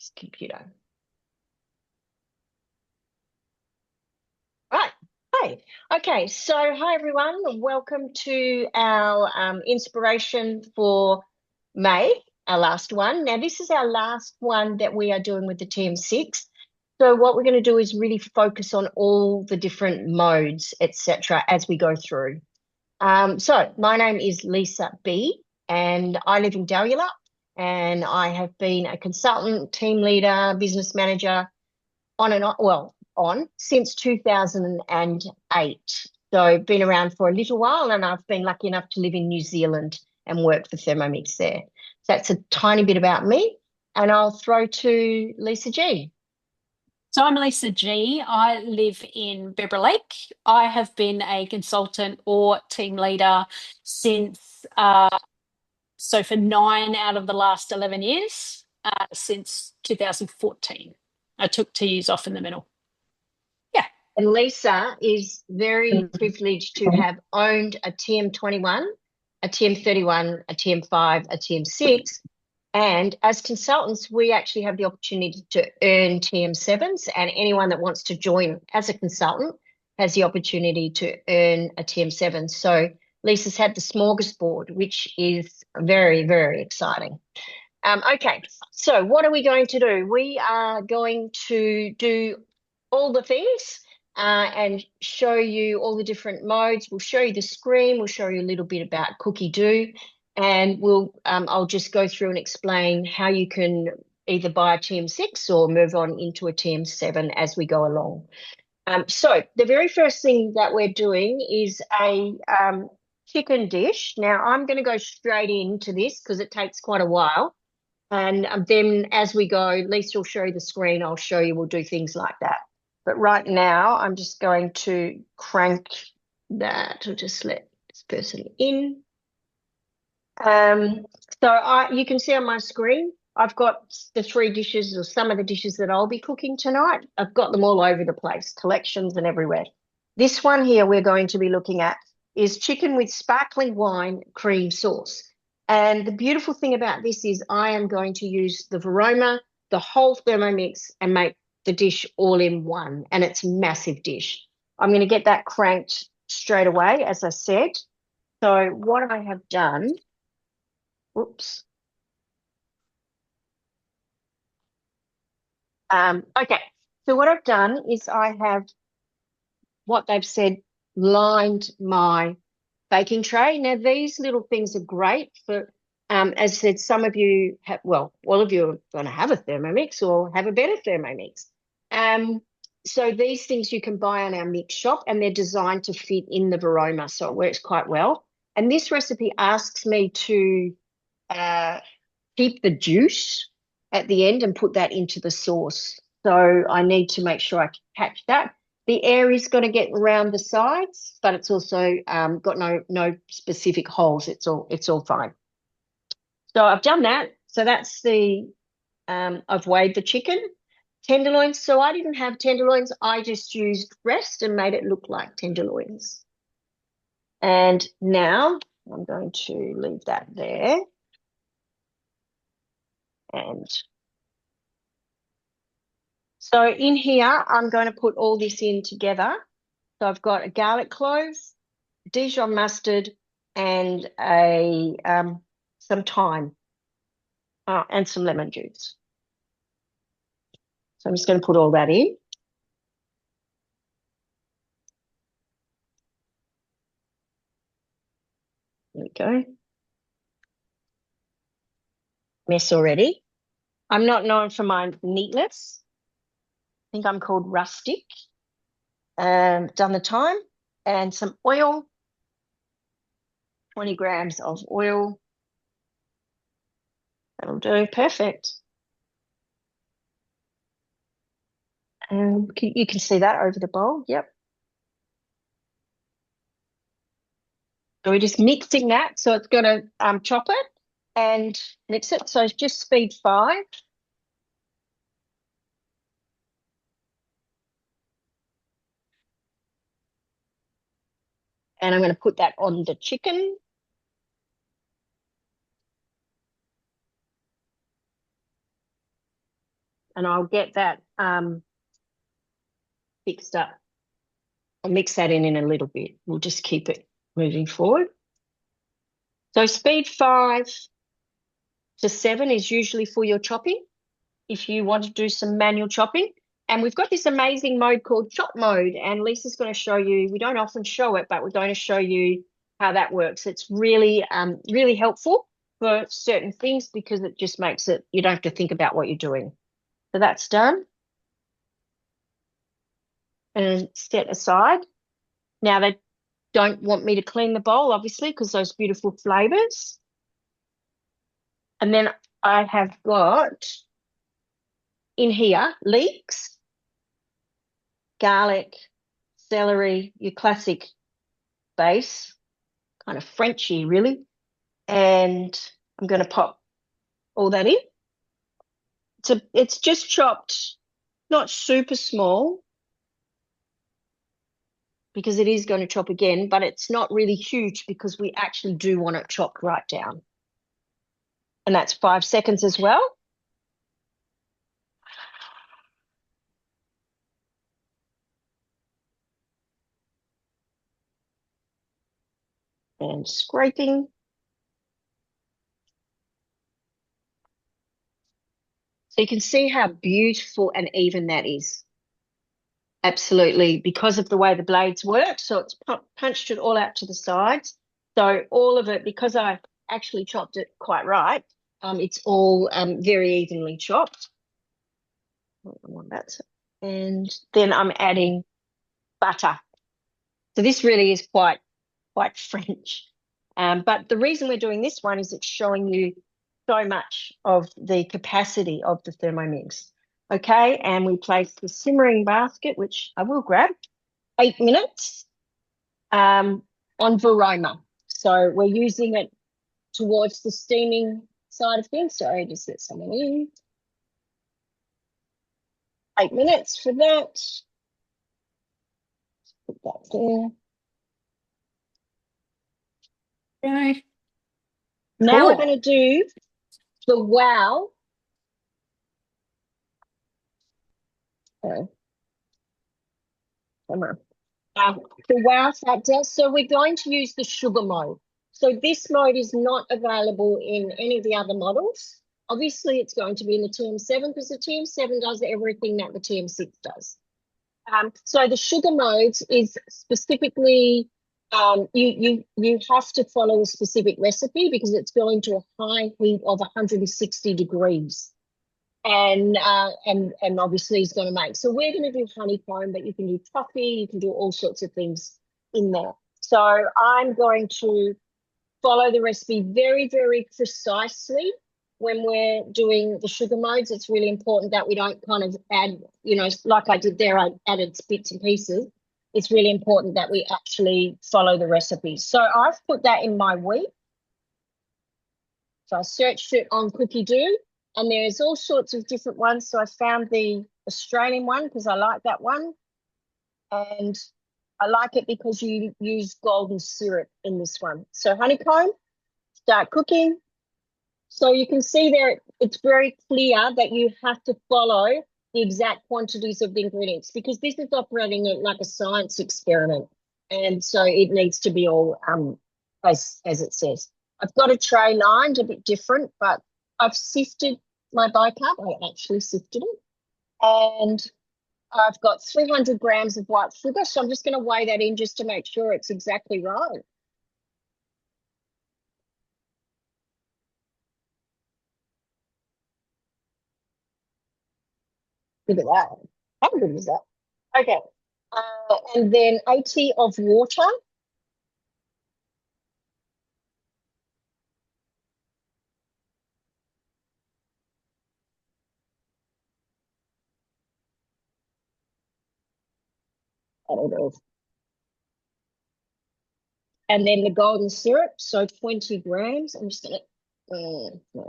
this computer. Right. Hey. Okay. So, hi everyone. Welcome to our inspiration for May, our last one. Now, this is our last one that we are doing with the TM6. So, what we're going to do is really focus on all the different modes, etc., as we go through. So, my name is Lisa B, and I live in Dalula, and I have been a consultant, team leader, business manager on and on, well, on since 2008. So been around for a little while, and I've been lucky enough to live in New Zealand and work for Thermomix there. So that's a tiny bit about me, and I'll throw to Lisa G. So I'm Lisa G. I live in Beverly Lake. I have been a consultant or team leader since so for 9 out of the last 11 years, since 2014. I took 2 years off in the middle. Yeah. And Lisa is very privileged to have owned a TM21, a TM31, a TM5, a TM6. And as consultants, we actually have the opportunity to earn TM7s, and anyone that wants to join as a consultant has the opportunity to earn a TM7. So Lisa's had the smorgasbord, which is very, very exciting. Okay, so what are we going to do? We are going to do all the things and show you all the different modes. We'll show you the screen. We'll show you a little bit about Cookie Do, and I'll just go through and explain how you can either buy a TM6 or move on into a TM7 as we go along. So the very first thing that we're doing is a chicken dish. Now I'm going to go straight into this because it takes quite a while. And then as we go, Lisa will show you the screen. I'll show you. We'll do things like that. But right now, I'm just going to crank that. I'll just let this person in. You can see on my screen, I've got the 3 dishes or some of the dishes that I'll be cooking tonight. I've got them all over the place, collections and everywhere. This one here we're going to be looking at is chicken with sparkling wine cream sauce. And the beautiful thing about this is I am going to use the Varoma, the whole Thermomix, and make the dish all in one. And it's a massive dish. I'm going to get that cranked straight away, as I said. So what I have done, oops. Okay, so what I've done is I have what they've said lined my baking tray. Now, these little things are great for, as I said, some of you have, well, all of you are going to have a Thermomix or have a better Thermomix. So these things you can buy on our mix shop, and they're designed to fit in the Varoma, so it works quite well. And this recipe asks me to keep the juice at the end and put that into the sauce. So I need to make sure I catch that. The air is going to get around the sides, but it's also got no specific holes. It's all fine. So I've done that. So that's I've weighed the chicken. Tenderloins. So I didn't have tenderloins. I just used breast and made it look like tenderloins. And now I'm going to leave that there. And so in here, I'm going to put all this in together. So I've got a garlic clove, Dijon mustard, and some thyme, and some lemon juice. So I'm just going to put all that in. There we go. Mess already. I'm not known for my neatness. I think I'm called rustic. Done the thyme and some oil, 20 grams of oil. That'll do, perfect. And you can see that over the bowl, yep. So we're just mixing that, so it's going to chop it and mix it. So it's just speed 5. And I'm going to put that on the chicken. and I'll get that fixed up. I'll mix that in a little bit. We'll just keep it moving forward. So speed 5 to 7 is usually for your chopping, if you want to do some manual chopping. And we've got this amazing mode called chop mode, and Lisa's going to show you, we don't often show it, but we're going to show you how that works. It's really, really helpful for certain things because it just makes it, you don't have to think about what you're doing. So that's done. And set aside. Now they don't want me to clean the bowl, obviously, because those beautiful flavors. And then I have got in here leeks, garlic, celery, your classic base, kind of Frenchy, really. And I'm going to pop all that in. It's just chopped, not super small, because it is going to chop again, but it's not really huge because we actually do want it chopped right down. And that's 5 seconds as well. And scraping. So you can see how beautiful and even that is. Absolutely, because of the way the blades work. So it's punched it all out to the sides. So all of it, because I actually chopped it quite right, it's all very evenly chopped. And then I'm adding butter. So this really is quite French. But the reason we're doing this one is it's showing you so much of the capacity of the Thermomix. Okay, and we place the simmering basket, which I will grab, 8 minutes on Varoma. So we're using it towards the steaming side of things. Sorry, just let someone in. 8 minutes for that. Put that there. Okay. Now Cool. we're going to do the wow. Come on. The wow factor. So we're going to use the sugar mode. So this mode is not available in any of the other models. Obviously, it's going to be in the TM7 because the TM7 does everything that the TM6 does. So the sugar modes is specifically, you have to follow a specific recipe because it's going to a high heat of 160 degrees. And obviously it's going to make. So we're going to do honeycomb, but you can do toffee, you can do all sorts of things in there. So I'm going to follow the recipe very, very precisely when we're doing the sugar modes. It's really important that we don't kind of add, like I did there, I added bits and pieces. It's really important that we actually follow the recipe. So I've put that in my wheat. So I searched it on Cookie Do. And there's all sorts of different ones. So I found the Australian one because I like that one. And I like it because you use golden syrup in this one. So honeycomb, start cooking. So you can see there, it's very clear that you have to follow the exact quantities of the ingredients because this is operating like a science experiment. And so it needs to be all as it says. I've got a tray lined, a bit different, but I've sifted my bicarb. I actually sifted it. And I've got 300 grams of white sugar. So I'm just going to weigh that in just to make sure it's exactly right. Look at that. How good is that? Okay. And then 80 of water. And then the golden syrup, so 20 grams. I'm just going to,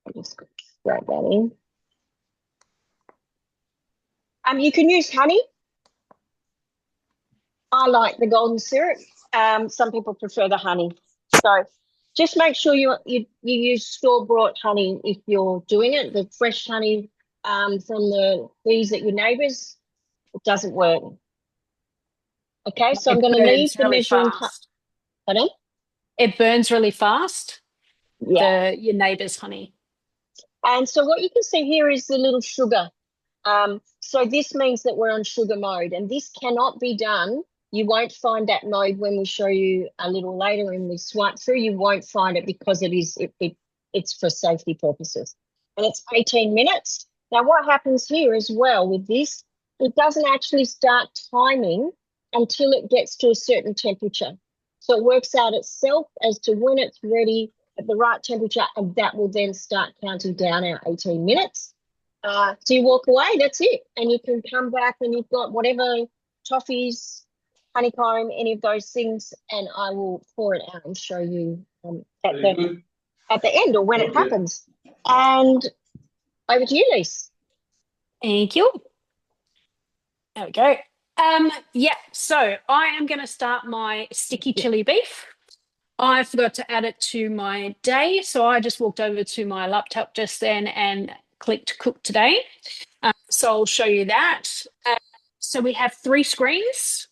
I'll just grab that in. You can use honey. I like the golden syrup. Some people prefer the honey. So Just make sure you use store-bought honey if you're doing it. The fresh honey from the bees at your neighbours, it doesn't work. Okay, so I'm It going to leave burns the really measuring. fast. Pardon? It burns really fast, Yeah. your neighbour's honey. And so what you can see here is the little sugar. So this means that we're on sugar mode, and this cannot be done. You won't find that mode when we show you a little later and we swipe through. You won't find it because it's for safety purposes. And it's 18 minutes. Now, what happens here as well with this, it doesn't actually start timing until it gets to a certain temperature. So it works out itself as to when it's ready at the right temperature, and that will then start counting down our 18 minutes. So you walk away, that's it. And you can come back and you've got whatever toffees, honeycomb, any of those things, and I will pour it out and show you at the end or when it happens. And over to you, Lise. Thank you. There we go. Yeah, so I am going to start my sticky chili beef. I forgot to add it to my day, so I just walked over to my laptop just then and clicked cook today. So I'll show you that. So we have 3 screens.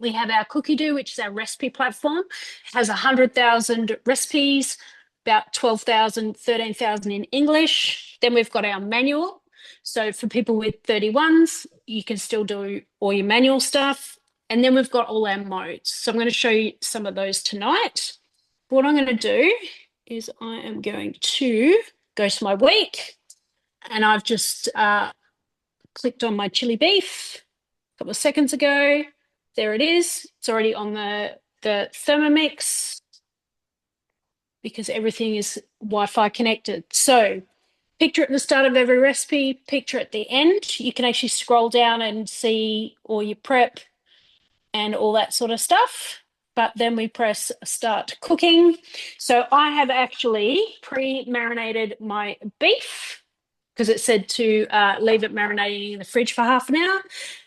We have our cookie do, which is our recipe platform. It has 100,000 recipes, about 12,000, 13,000 in English. Then we've got our manual. So for people with 31s, you can still do all your manual stuff. And then we've got all our modes. So I'm going to show you some of those tonight. What I'm going to do is I am going to go to my week, and I've just clicked on my chili beef a couple of seconds ago. There it is. It's already on the Thermomix because everything is Wi-Fi connected. So picture at the start of every recipe, picture at the end. You can actually scroll down and see all your prep and all that sort of stuff. But then we press start cooking. So I have actually pre-marinated my beef because it said to leave it marinating in the fridge for half an hour.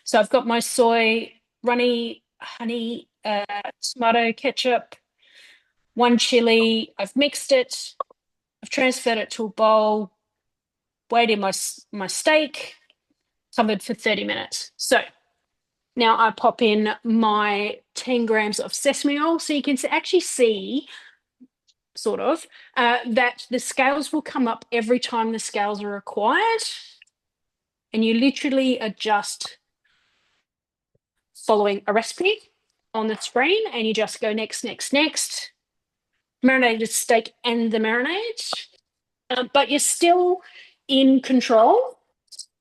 So I've got my soy, runny, honey, tomato ketchup, 1 chili. I've mixed it. I've transferred it to a bowl, weighed in my steak, covered for 30 minutes. So now I pop in my 10 grams of sesame oil. So you can actually see sort of that the scales will come up every time the scales are required. And you literally adjust following a recipe on the screen, and you just go next, next, next. Marinated steak and the marinade, but you're still in control.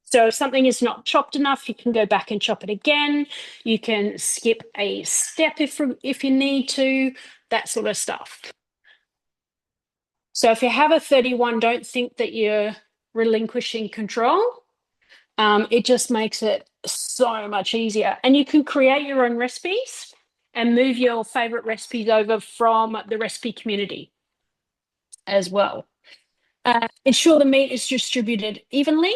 So if something is not chopped enough, you can go back and chop it again. You can skip a step if you need to, that sort of stuff. So if you have a 31, don't think that you're relinquishing control. It just makes it so much easier. And you can create your own recipes and move your favorite recipes over from the recipe community as well. Ensure the meat is distributed evenly.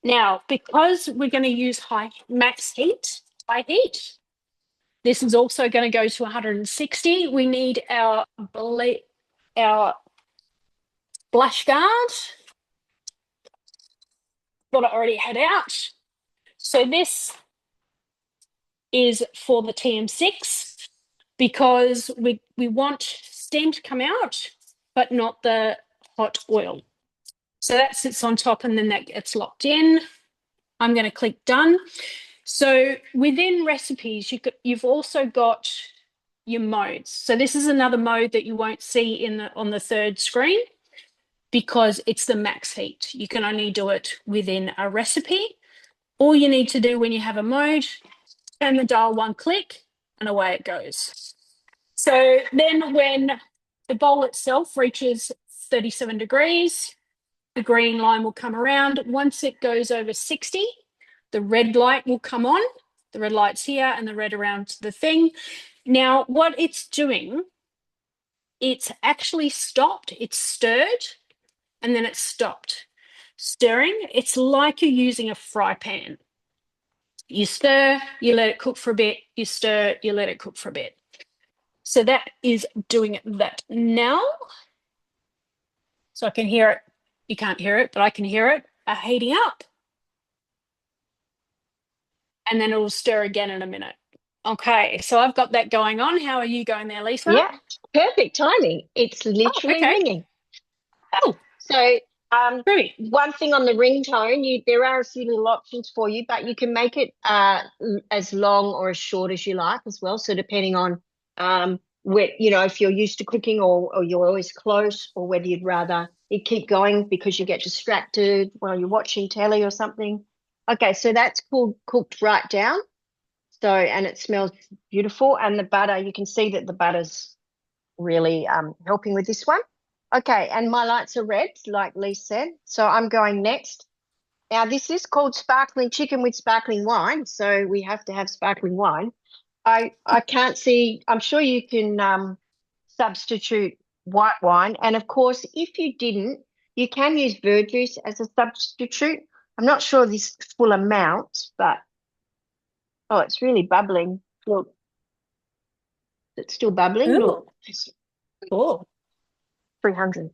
Now, because we're going to use high heat, this is also going to go to 160. We need our splash guard. What I already had out. So this is for the TM6 because we want steam to come out, but not the hot oil. So that sits on top and then that gets locked in. I'm going to click done. So within recipes, you've also got your modes. So this is another mode that you won't see on the third screen because it's the max heat. You can only do it within a recipe. All you need to do when you have a mode, turn the dial 1 click and away it goes. So then when the bowl itself reaches 37 degrees, the green line will come around. Once it goes over 60, the red light will come on. The red light's here and the red around the thing. Now, what it's doing, it's actually stopped. It's stirred and then it's stopped. Stirring, it's like you're using a fry pan. You stir, you let it cook for a bit, you stir, you let it cook for a bit. So that is doing that now. So I can hear it. You can't hear it, but I can hear it heating up. And then it'll stir again in a minute. Okay, so I've got that going on. How are you going there, Lisa? Yeah, perfect timing. It's Oh, literally okay. ringing. Oh, So, great. one thing on the ringtone, there are a few little options for you, but you can make it as long or as short as you like as well. So depending on if you're used to cooking or you're always close, or whether you'd rather it keep going because you get distracted while you're watching telly or something. Okay, so that's called cooked right down. So, and it smells beautiful. And the butter, you can see that the butter's really helping with this one. Okay, and my lights are red, like Lee said. So I'm going next. Now, this is called sparkling chicken with sparkling wine. So we have to have sparkling wine. I can't see, I'm sure you can substitute white wine. And of course, if you didn't, you can use verjuice as a substitute. I'm not sure this full amount, but oh, it's really bubbling. Look, it's still bubbling. Ooh, Look, it's cool. 300.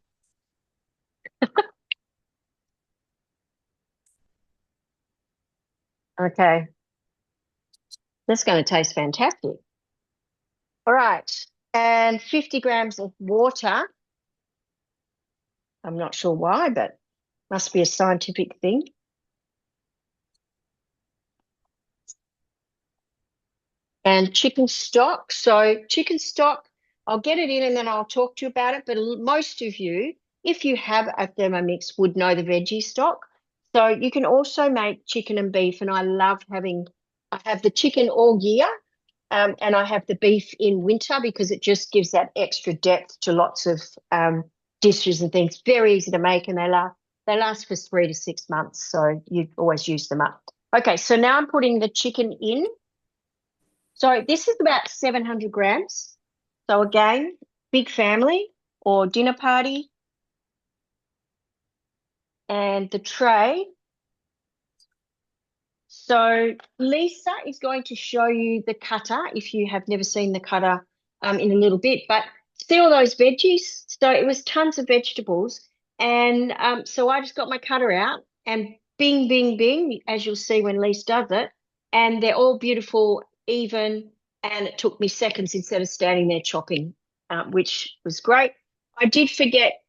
Okay, that's going to taste fantastic. All right, and 50 grams of water. I'm not sure why, but must be a scientific thing. And chicken stock. So chicken stock, I'll get it in and then I'll talk to you about it. But most of you, if you have a Thermomix, would know the veggie stock. So you can also make chicken and beef. And I have the chicken all year, and I have the beef in winter because it just gives that extra depth to lots of dishes and things. Very easy to make, and they last for 3 to 6 months. So you always use them up. Okay, so now I'm putting the chicken in. So this is about 700 grams. So again, big family or dinner party. And the tray. So Lisa is going to show you the cutter if you have never seen the cutter in a little bit. But see all those veggies? So it was tons of vegetables. And so I just got my cutter out and bing, bing, bing, as you'll see when Lisa does it. And they're all beautiful, even, and it took me seconds instead of standing there chopping, which was great. I did forget,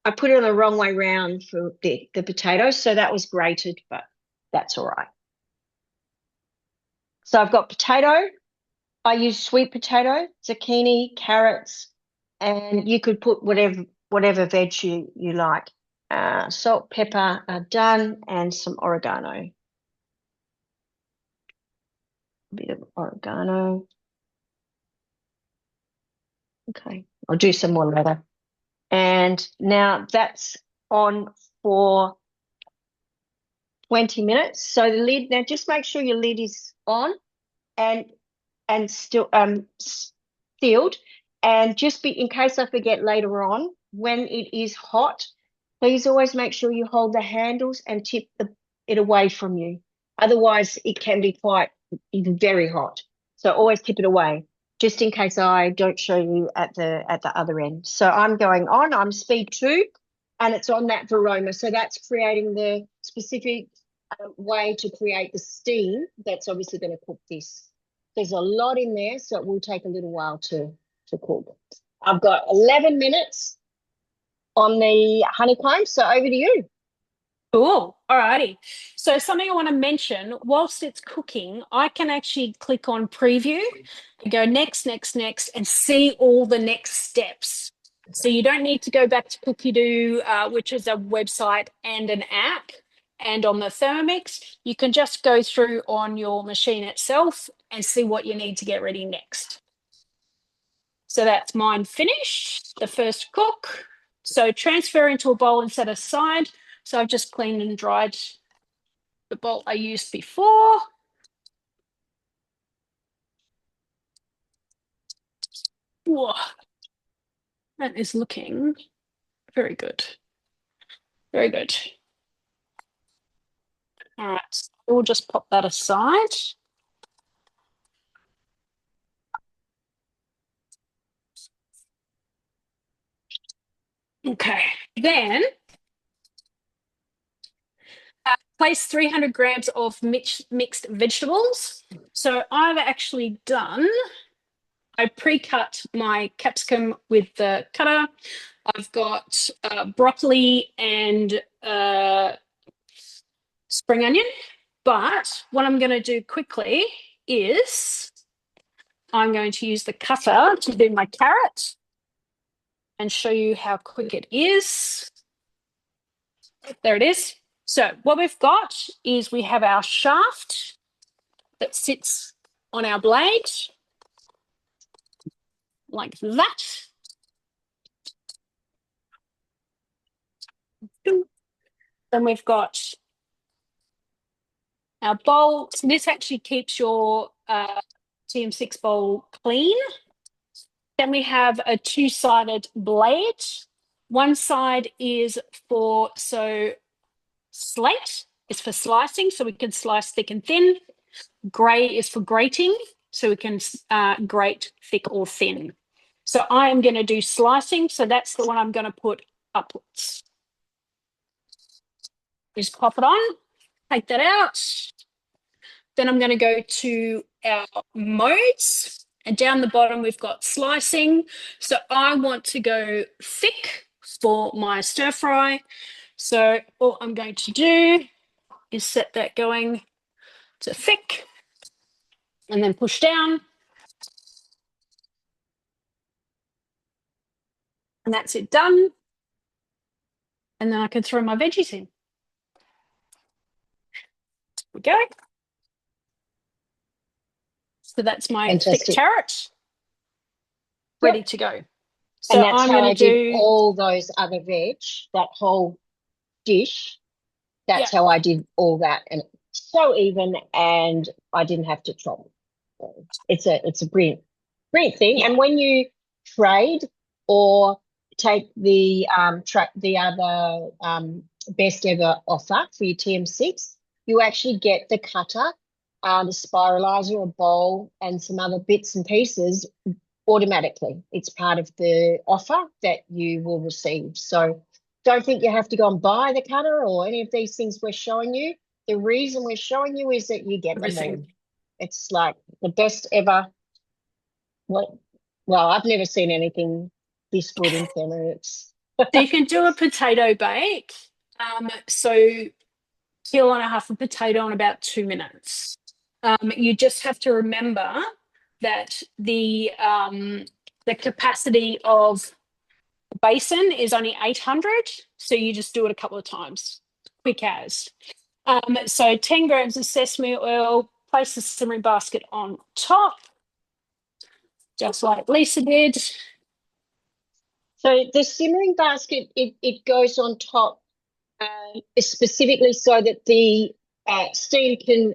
I put it on the wrong way round for the potatoes, so that was grated, but that's all right. So I've got potato. I use sweet potato, zucchini, carrots, and you could put whatever veg you like. Salt, pepper are done, and some oregano. A bit of oregano. Okay, I'll do some more later. And now that's on for 20 minutes. So the lid, now just make sure your lid is on and still sealed. And just be in case I forget later on, when it is hot, please always make sure you hold the handles and tip it away from you. Otherwise, it can be quite even very hot. So always tip it away, just in case I don't show you at the other end. So I'm going on. I'm speed 2, and it's on that varoma. So that's creating the specific way to create the steam that's obviously going to cook this. There's a lot in there, so it will take a little while to cook. I've got 11 minutes on the honeycomb, so over to you. Cool. All righty. So something I want to mention, whilst it's cooking, I can actually click on preview and go next, next, next, and see all the next steps. So you don't need to go back to Cookie-Doo, which is a website and an app. And on the Thermomix, you can just go through on your machine itself and see what you need to get ready next. So that's mine finished, the first cook. So transfer into a bowl and set aside. So I've just cleaned and dried the bowl I used before. Whoa, that is looking very good. Very good. All right, so we'll just pop that aside. Okay, then place 300 grams of mixed vegetables. So I've actually done, I pre-cut my capsicum with the cutter. I've got broccoli and spring onion. But what I'm going to do quickly is I'm going to use the cutter to do my carrot and show you how quick it is. There it is. So what we've got is we have our shaft that sits on our blade like that. Then we've got our bowl. So this actually keeps your TM6 bowl clean. Then we have a two-sided blade. One side is for, slate is for slicing, so we can slice thick and thin. Grey is for grating, so we can grate thick or thin. So I am going to do slicing, so that's the one I'm going to put upwards. Just pop it on, take that out. Then I'm going to go to our modes, and down the bottom we've got slicing. So I want to go thick for my stir fry. So all I'm going to do is set that going to thick and then push down. And that's it done. And then I can throw my veggies in. There we go. So that's my Fantastic. thick carrot ready to go. So And that's I'm how going I to did do all those other veg, that whole dish. That's yeah. how I did all that, and it's so even, and I didn't have to chop. So it's a brilliant thing. Yeah. And when you trade or take the the other best ever offer for your TM6, you actually get the cutter, the spiralizer, a bowl, and some other bits and pieces automatically. It's part of the offer that you will receive. So don't think you have to go and buy the cutter or any of these things we're showing you. The reason we're showing you is that you get them all. Everything. It's like the best ever. Well, I've never seen anything this good in Thermomix. So you can do a potato bake. So peel and a half a potato in about 2 minutes. You just have to remember that the capacity of the basin is only 800, so you just do it a couple of times, quick as. So 10 grams of sesame oil, place the simmering basket on top, just like Lisa did. So the simmering basket, it goes on top specifically so that the steam can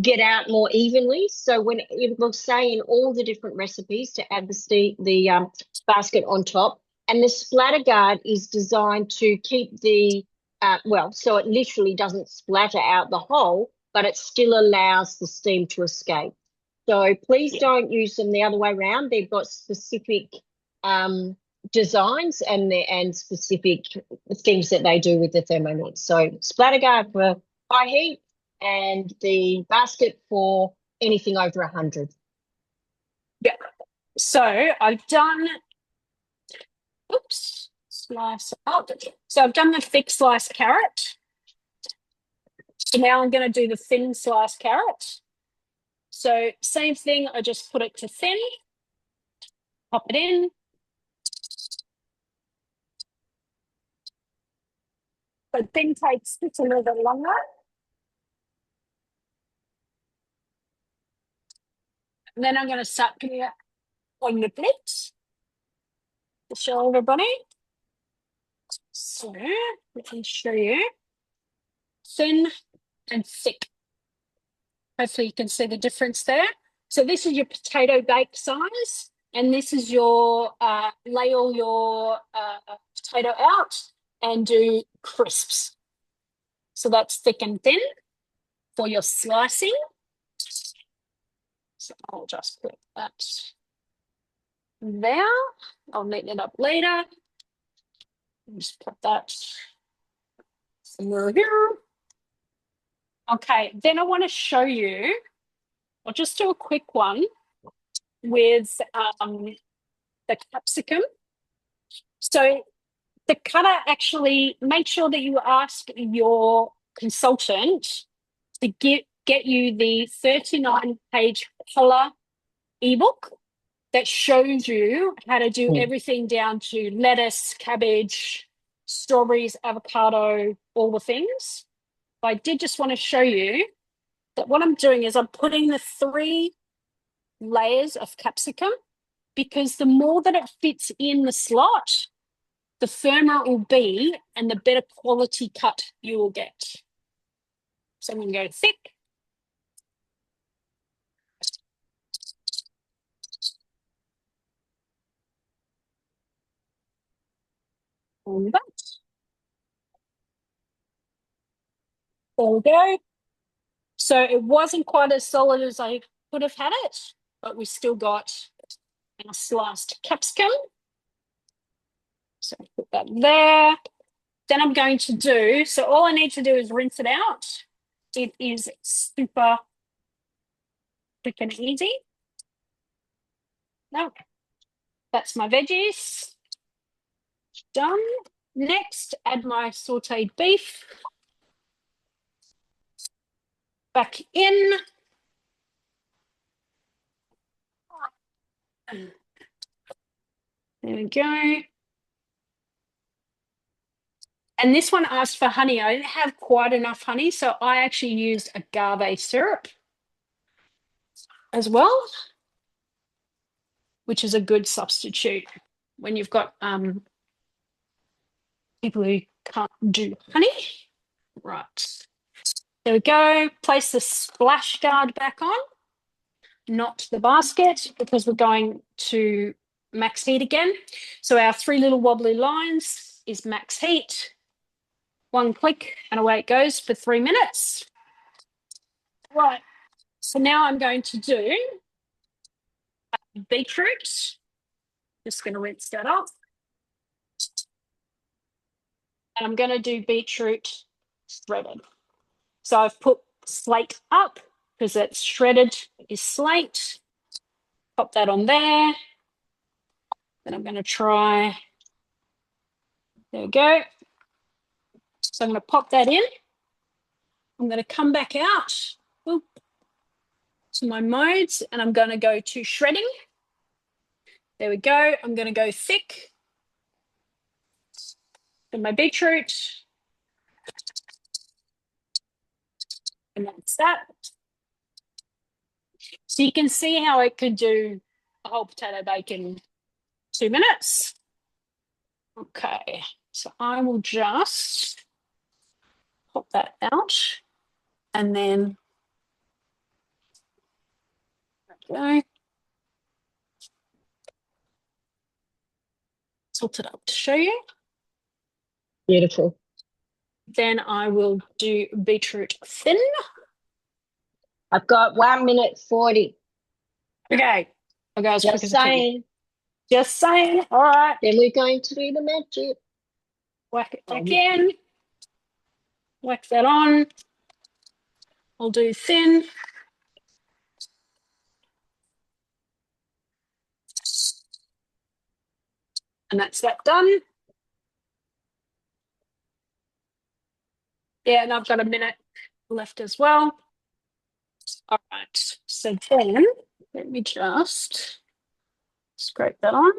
get out more evenly. So when it will say in all the different recipes to add the basket on top, and the splatter guard is designed to keep the so it literally doesn't splatter out the hole, but it still allows the steam to escape. So please don't use them the other way around. They've got specific designs and specific things that they do with the Thermomix. So splatter guard for high heat, and the basket for anything over 100. Yeah. So I've done, oops, slice up. So I've done the thick sliced carrot. So now I'm going to do the thin sliced carrot. So same thing, I just put it to thin, pop it in. But thin takes a little bit longer. And then I'm going to start putting it on the plate to show everybody. So let me show you. Thin and thick. Hopefully you can see the difference there. So this is your potato bake size, and this is your lay all your potato out and do crisps. So that's thick and thin for your slicing. So I'll just put that there. I'll neaten it up later. Just put that somewhere here. Okay, then I want to show you, I'll just do a quick one with the capsicum. So the cutter, actually make sure that you ask your consultant to get you the 39-page color ebook that shows you how to do everything down to lettuce, cabbage, strawberries, avocado, all the things. But I did just want to show you that what I'm doing is I'm putting the 3 layers of capsicum, because the more that it fits in the slot, the firmer it will be and the better quality cut you will get. So I'm going to go thick. On that. There we go. So it wasn't quite as solid as I could have had it, but we still got our sliced capsicum. So put that there. Then I'm going to do, so all I need to do is rinse it out. It is super quick and easy. No, that's my veggies. Done. Next, add my sauteed beef. Back in. There we go. And this one asked for honey. I didn't have quite enough honey, so I actually used agave syrup as well, which is a good substitute when you've got people who can't do honey. Right. There we go. Place the splash guard back on, not the basket, because we're going to max heat again. So our 3 little wobbly lines is max heat. 1 click and away it goes for 3 minutes. Right. So now I'm going to do beetroot. Just going to rinse that off. And I'm going to do beetroot shredded. So I've put slate up because that's shredded is slate. Pop that on there. Then I'm going to try. There we go. So I'm going to pop that in. I'm going to come back out to my modes and I'm going to go to shredding. There we go. I'm going to go thick. And my beetroot. And that's that. So you can see how it could do a whole potato bake in 2 minutes. Okay, so I will just pop that out and then there we go. Salt it up to show you. Beautiful. Then I will do beetroot thin. I've got 1 minute 40. Okay, I'll go as quick Just as I can. saying. Just saying. All right. Then we're going to do the magic. Whack it back in. Whack that on. I'll do thin. And that's that done. Yeah, and I've got a minute left as well. All right, so then let me just scrape that on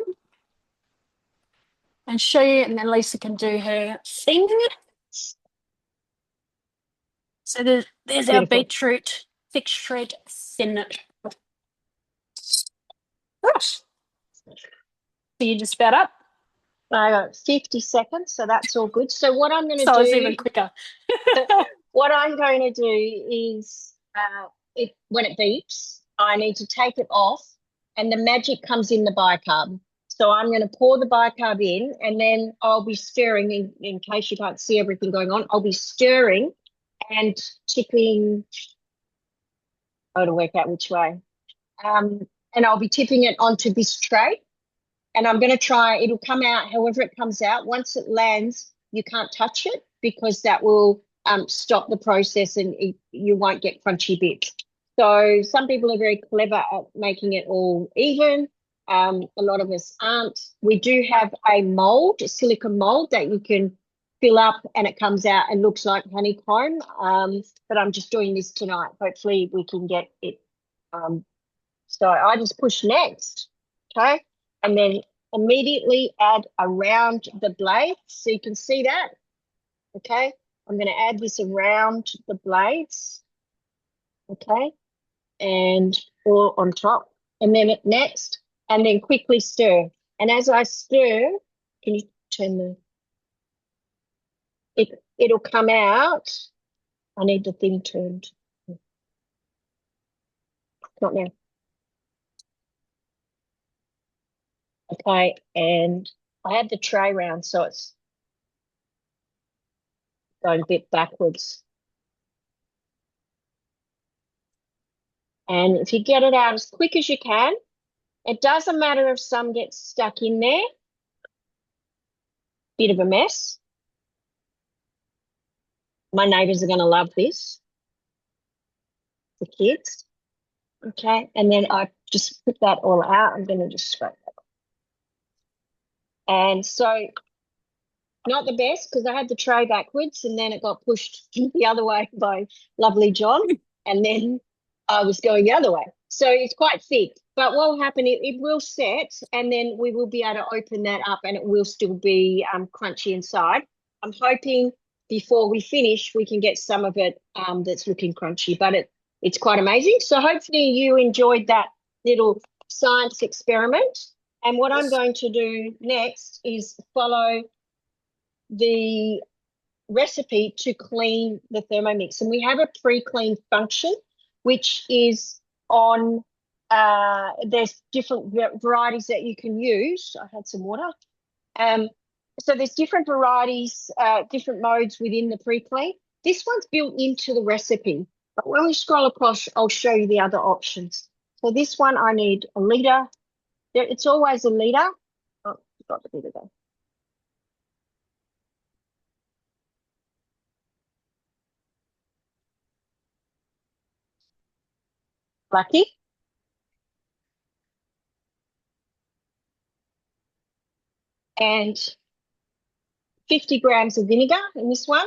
and show you, and then Lisa can do her thing. So there's our beetroot thick shred thin. Gosh. So you just about up. I got 50 seconds, so that's all good. So what I'm going to do... So it's even quicker. What I'm going to do is, when it beeps, I need to take it off, and the magic comes in the bicarb. So I'm going to pour the bicarb in, and then I'll be stirring, in case you can't see everything going on, I'll be stirring and tipping... I got to work out which way. And I'll be tipping it onto this tray. And I'm going to try, it'll come out however it comes out. Once it lands, you can't touch it because that will stop the process and you won't get crunchy bits. So some people are very clever at making it all even. A lot of us aren't. We do have a mold, a silicone mold that you can fill up and it comes out and looks like honeycomb. But I'm just doing this tonight. Hopefully we can get it. So I just push next, okay? And then immediately add around the blades. So you can see that, okay? I'm going to add this around the blades, okay? And all on top. And then next, and then quickly stir. And as I stir, can you turn the, it'll come out. I need the thing turned. Not now. Okay, and I had the tray round, so it's going a bit backwards. And if you get it out as quick as you can, it doesn't matter if some get stuck in there. Bit of a mess. My neighbours are going to love this. The kids. Okay, and then I just put that all out. I'm going to just scrape that. And so, not the best because I had the tray backwards and then it got pushed the other way by lovely John. And then I was going the other way. So it's quite thick. But what will happen, it will set and then we will be able to open that up and it will still be crunchy inside. I'm hoping before we finish, we can get some of it that's looking crunchy, but it's quite amazing. So hopefully you enjoyed that little science experiment. And what I'm going to do next is follow the recipe to clean the Thermomix. And we have a pre-clean function, which is on, there's different varieties that you can use. I had some water. So there's different varieties, different modes within the pre-clean. This one's built into the recipe, but when we scroll across, I'll show you the other options. So this one, I need a litre. It's always a litre. Oh, forgot the litre though. Lucky. And 50 grams of vinegar in this one.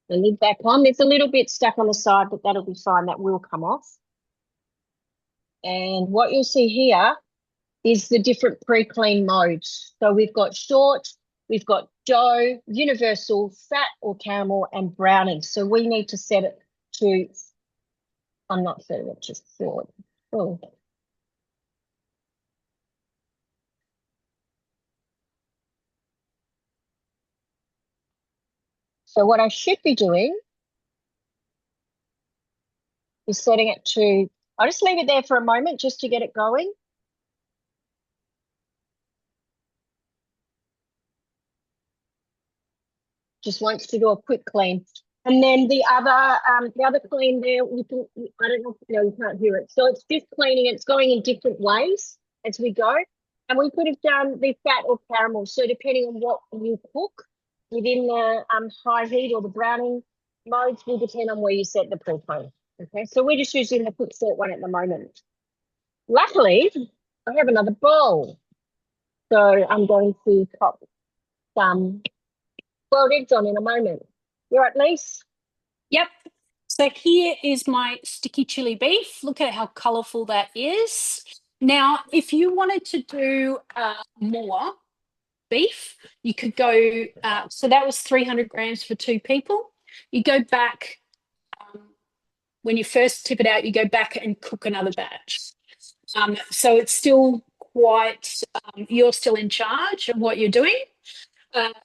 The lid back on. There's a little bit stuck on the side, but that'll be fine. That will come off. And what you'll see here is the different pre-clean modes. So we've got short, we've got dough, universal, fat or caramel, and browning. So we need to set it to, I'm not setting it to short. Oh. So what I should be doing is setting it to, I'll just leave it there for a moment just to get it going. Just wants to do a quick clean. And then the other clean there, you can, I don't know, no, you can't hear it. So it's just cleaning, it's going in different ways as we go. And we could have done the fat or caramel. So depending on what you cook within the high heat or the browning modes will depend on where you set the pre-clean. Okay, so we're just using the quick sort one at the moment. Luckily, I have another bowl. So I'm going to pop some boiled eggs on in a moment. You right, Lise? Yep. So here is my sticky chili beef. Look at how colourful that is. Now, if you wanted to do more beef, you could go, so that was 300 grams for 2 people. You go back, when you first tip it out, you go back and cook another batch. So it's still quite, you're still in charge of what you're doing.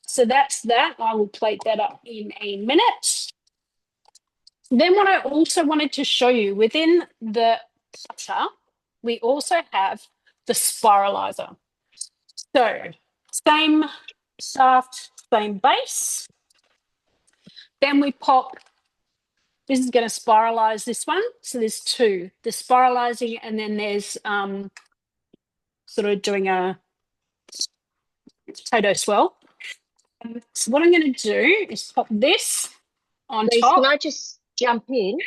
So that's that. I will plate that up in a minute. Then what I also wanted to show you, within the putter, we also have the spiralizer. So same shaft, same base. Then we pop, this is going to spiralize this one. So there's two, the spiralizing, and then there's sort of doing a potato swirl. So what I'm going to do is pop this on Lise, can top. I just jump in?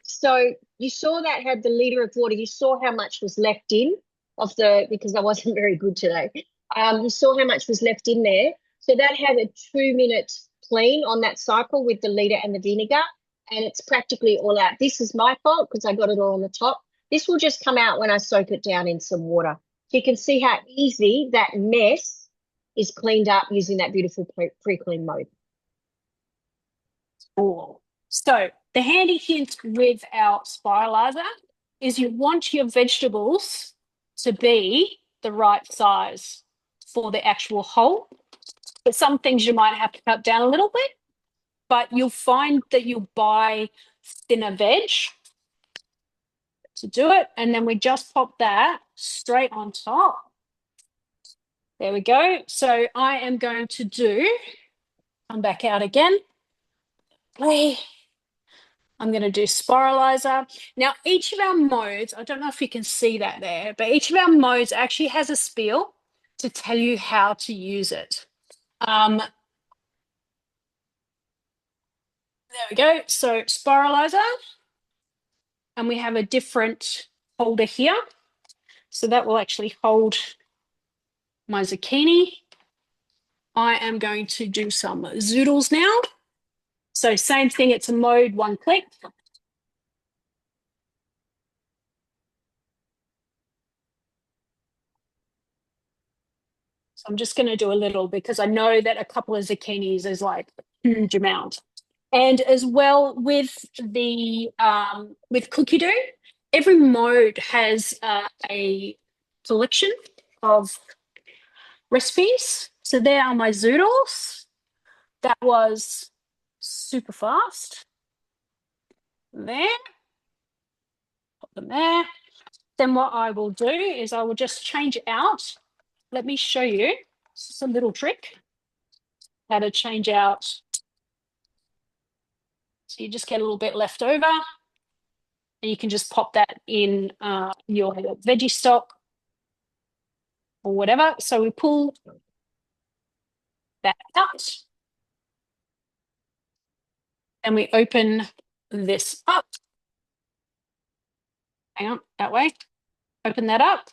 So you saw that had the liter of water. You saw how much was left in of the, because I wasn't very good today. You saw how much was left in there. So that had a 2-minute clean on that cycle with the liter and the vinegar, and it's practically all out. This is my fault because I got it all on the top. This will just come out when I soak it down in some water. So you can see how easy that mess is cleaned up using that beautiful pre-clean mode. Oh. So the handy hint with our spiralizer is you want your vegetables to be the right size for the actual hole. But some things you might have to cut down a little bit, but you'll find that you'll buy thinner veg to do it. And then we just pop that straight on top. There we go. So I am going to come back out again. I'm going to do spiralizer. Now, each of our modes, I don't know if you can see that there, but each of our modes actually has a spiel to tell you how to use it. There we go. So spiralizer, and we have a different holder here. So that will actually hold my zucchini. I am going to do some zoodles now. So same thing, it's a mode, one click. So I'm just going to do a little because I know that a couple of zucchinis is like a huge amount. And as well with the with cookie dough, every mode has a selection of recipes. So there are my zoodles. That was super fast. There, put them there. Then what I will do is I will just change it out. Let me show you. It's just a little trick how to change out. So you just get a little bit left over, and you can just pop that in your veggie stock or whatever. So we pull that out, and we open this up. Hang on, that way. Open that up.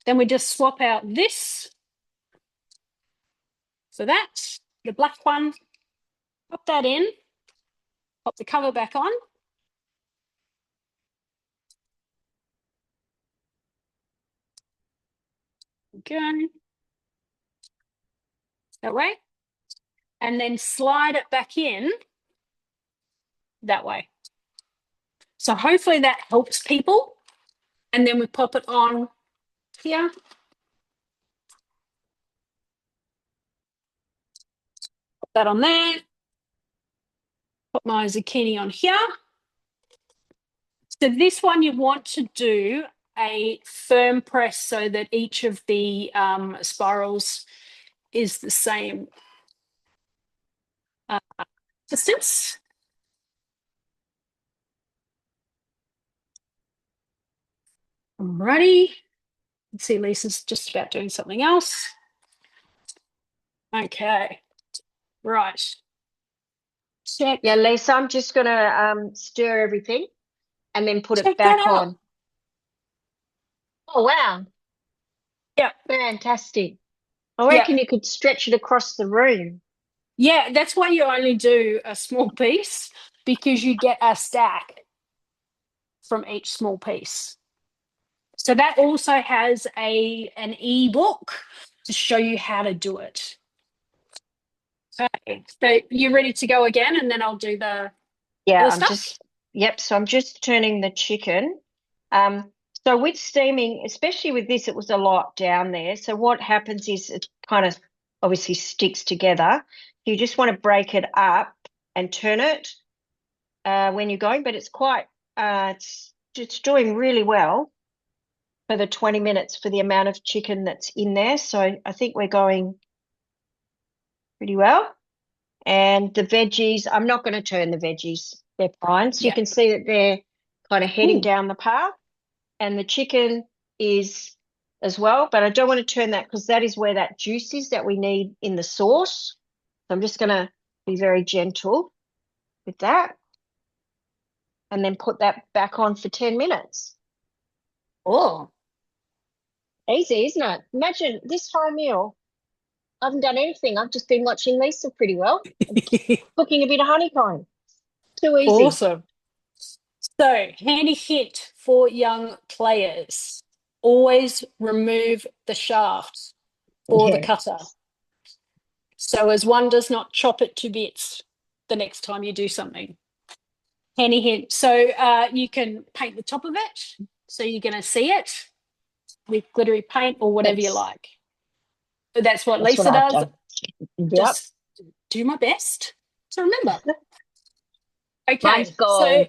Then we just swap out this for that, the black one, pop that in, pop the cover back on. Okay. That way. And then slide it back in that way. So hopefully that helps people. And then we pop it on here. Put that on there. Put my zucchini on here. So this one you want to do a firm press so that each of the spirals is the same distance. Alrighty. Let's see, Lisa's just about doing something else. Okay. Right. Check. Yeah, Lisa, I'm just going to stir everything and then put it Check that back out. on. Oh, wow. Yeah. Fantastic. I reckon you could stretch it across the room. Yeah, that's why you only do a small piece, because you get a stack from each small piece. So that also has an ebook to show you how to do it. Okay, so you ready to go again, and then I'll do the other stuff? So I'm just turning the chicken. So with steaming, especially with this, it was a lot down there. So what happens is it kind of obviously sticks together. You just want to break it up and turn it when you're going, but it's quite, it's doing really well for the 20 minutes for the amount of chicken that's in there. So I think we're going pretty well. And the veggies, I'm not going to turn the veggies. They're fine. So you Yeah. can see that they're kind of heading Ooh. down the path. And the chicken is as well, but I don't want to turn that because that is where that juice is that we need in the sauce. So I'm just going to be very gentle with that and then put that back on for 10 minutes. Oh. Easy, isn't it? Imagine this whole meal. I haven't done anything. I've just been watching Lisa pretty well, cooking a bit of honeycomb. Too easy. Awesome. So, handy hint for young players. Always remove the shaft for the Yeah. cutter. So as one does not chop it to bits the next time you do something. Handy hint. So you can paint the top of it. So you're going to see it with glittery paint or whatever you like. That's what That's what Lisa I've does. done. Yep. Just do my best to remember. Mine's Okay. So, gold.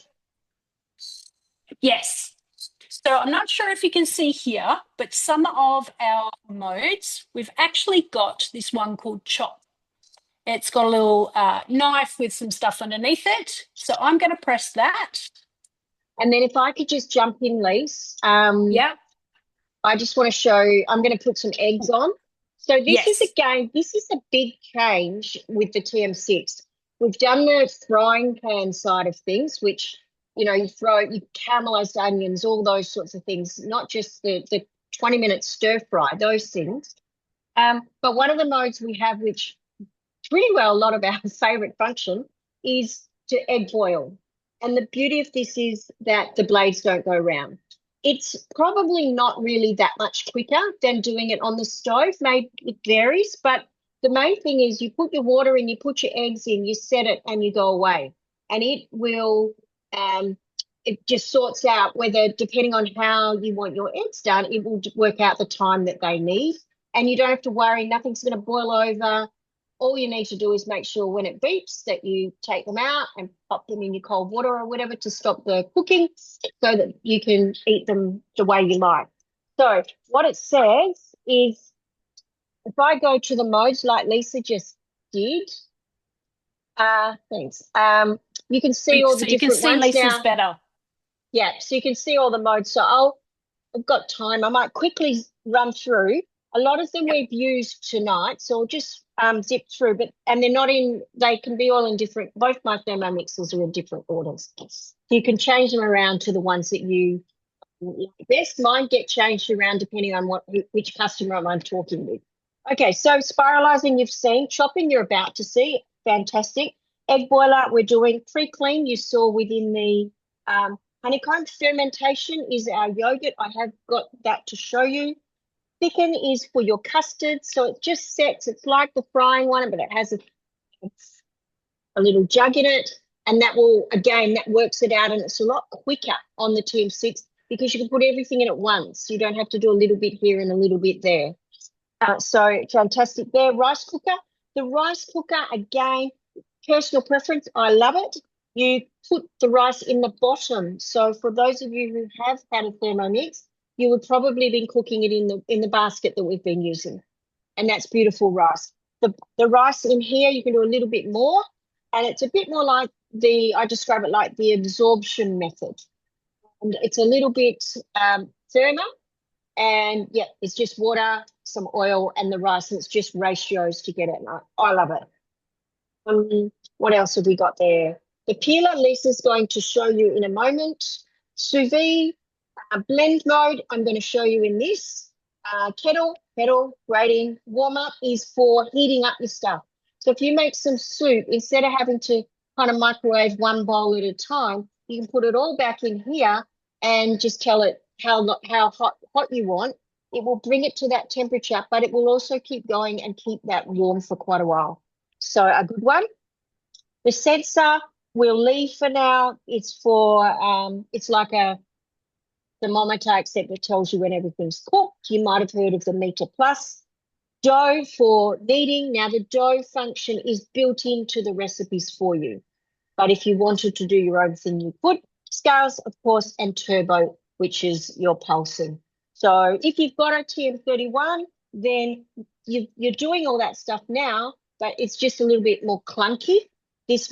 yes. So I'm not sure if you can see here, but some of our modes, we've actually got this one called chop. It's got a little knife with some stuff underneath it. So I'm going to press that. And then if I could just jump in, Lise, Yeah. I just want to show, I'm going to put some eggs on. So this is, Yes. again, this is a big change with the TM6. We've done the frying pan side of things, which, you know, you caramelized onions, all those sorts of things, not just the 20-minute stir fry, those things. But one of the modes we have, which pretty well a lot of our favorite function, is to egg boil. And the beauty of this is that the blades don't go round. It's probably not really that much quicker than doing it on the stove. Maybe it varies, but the main thing is you put your water in, you put your eggs in, you set it, and you go away. And it will, it just sorts out whether, depending on how you want your eggs done, it will work out the time that they need. And you don't have to worry, nothing's going to boil over. All you need to do is make sure when it beeps that you take them out and pop them in your cold water or whatever to stop the cooking so that you can eat them the way you like. So what it says is, if I go to the modes like Lisa just did, thanks. You can see all the So you can different see ones Lisa's now. better. Yeah, so you can see all the modes. So I've got time. I might quickly run through. A lot of them Yep. we've used tonight, so I'll just zip through. And they're not in. They can be all in different. Both my Thermomixes are in different orders. So you can change them around to the ones that you like best. Mine get changed around depending on which customer I'm talking with. Okay, so spiralizing you've seen, chopping you're about to see, fantastic. Egg boiler we're doing, pre-clean you saw within the honeycomb. Fermentation is our yogurt. I have got that to show you. Thicken is for your custard, so it just sets. It's like the frying one, but it has a little jug in it, and that will, again, that works it out, and it's a lot quicker on the TM6 because you can put everything in at once. You don't have to do a little bit here and a little bit there. So fantastic there. Rice cooker. The rice cooker, again, personal preference. I love it. You put the rice in the bottom. So for those of you who have had a Thermomix, you would probably been cooking it in the basket that we've been using. And that's beautiful rice. The rice in here, you can do a little bit more. And it's a bit more like I describe it like the absorption method. And it's a little bit firmer. And yeah, it's just water, some oil, and the rice, and it's just ratios to get it. I love it. What else have we got there? The peeler, Lisa's going to show you in a moment. Sous vide, blend mode, I'm going to show you in this. Kettle, grating, warm up is for heating up your stuff. So if you make some soup, instead of having to kind of microwave one bowl at a time, you can put it all back in here and just tell it how hot you want. It will bring it to that temperature, but it will also keep going and keep that warm for quite a while. So a good one. The sensor we'll leave for now. It's for it's like a thermometer, except it tells you when everything's cooked. You might have heard of the Meter Plus. Dough for kneading. Now, the dough function is built into the recipes for you. But if you wanted to do your own thing, you could. Scales, of course, and turbo, which is your pulsing. So if you've got a TM31, then you're doing all that stuff now. but it's just a little bit more clunky. This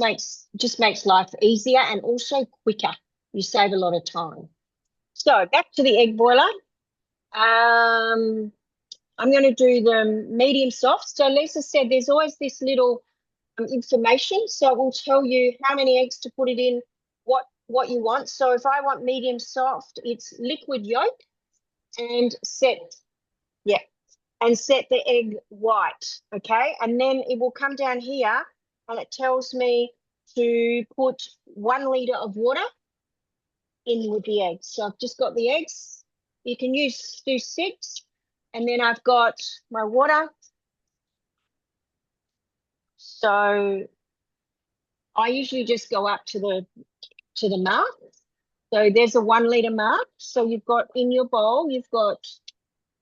just makes life easier and also quicker. You save a lot of time. So back to the egg boiler. I'm going to do them medium soft. So Lisa said there's always this little information. So it will tell you how many eggs to put it in, what you want. So if I want medium soft, it's liquid yolk and set the egg white, okay? And then it will come down here and it tells me to put 1 litre of water in with the eggs. So I've just got the eggs. You can do 6. And then I've got my water. So I usually just go up to the mark. So there's a 1 litre mark. So you've got in your bowl, you've got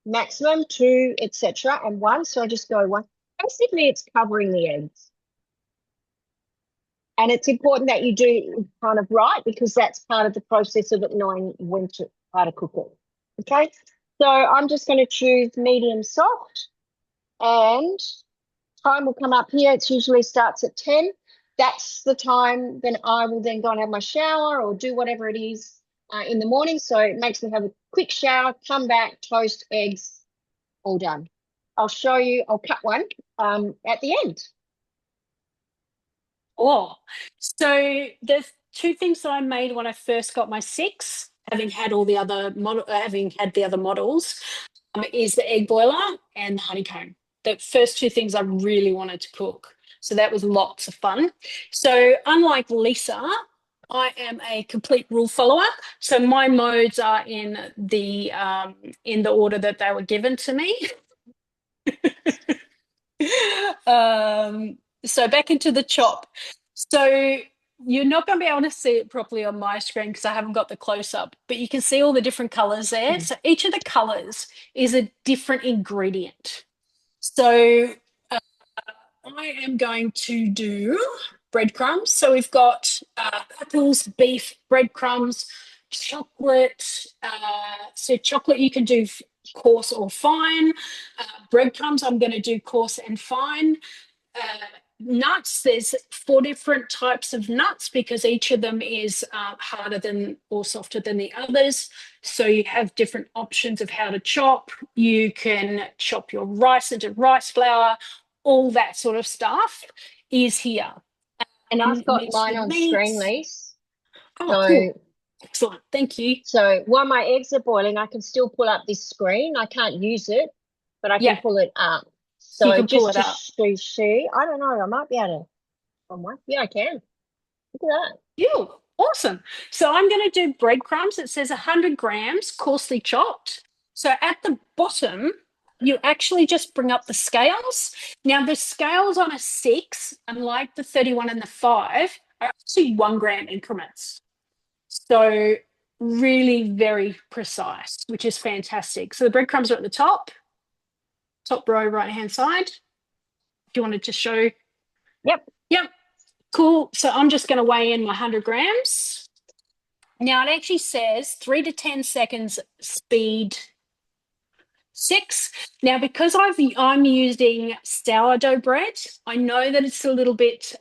maximum, 2, etc., and 1. So I just go 1. Basically, it's covering the eggs. And it's important that you do it kind of right because that's part of the process of it knowing how to cook it. Okay, so I'm just going to choose medium soft, and time will come up here. It usually starts at 10. That's the time. Then I will then go and have my shower or do whatever it is in the morning. So it makes me have a quick shower, come back, toast, eggs, all done. I'll show you. I'll cut one at the end. Oh, so there's 2 things that I made when I first got my 6, having had the other models, is the egg boiler and the honeycomb. The first 2 things I really wanted to cook. So that was lots of fun. So unlike Lisa, I am a complete rule follower. So my modes are in the order that they were given to me. So back into the chop. So you're not going to be able to see it properly on my screen because I haven't got the close up, but you can see all the different colors there. So each of the colors is a different ingredient. So I am going to do breadcrumbs. So we've got apples, beef, breadcrumbs, chocolate. So chocolate you can do coarse or fine. Breadcrumbs I'm going to do coarse and fine. Nuts, there's 4 different types of nuts because each of them is harder than or softer than the others. So you have different options of how to chop. You can chop your rice into rice flour. All that sort of stuff is here. And I've got mine on screen, Lise. Oh, cool. Excellent. Thank you. So while my eggs are boiling, I can still pull up this screen. I can't use it, but I can pull it up. So you can just pull it up. to see, I don't know, I might be able to. Yeah, I can. Look at that. Ew, awesome. So I'm going to do breadcrumbs. It says 100 grams, coarsely chopped. So at the bottom, you actually just bring up the scales. Now, the scales on a 6, unlike the 31 and the 5, are actually 1 gram increments. So really very precise, which is fantastic. So the breadcrumbs are at the top row, right-hand side. Do you want to just show? Yep. Cool. So I'm just going to weigh in my 100 grams. Now it actually says 3 to 10 seconds speed 6. Now, because I'm using sourdough bread, I know that it's a little bit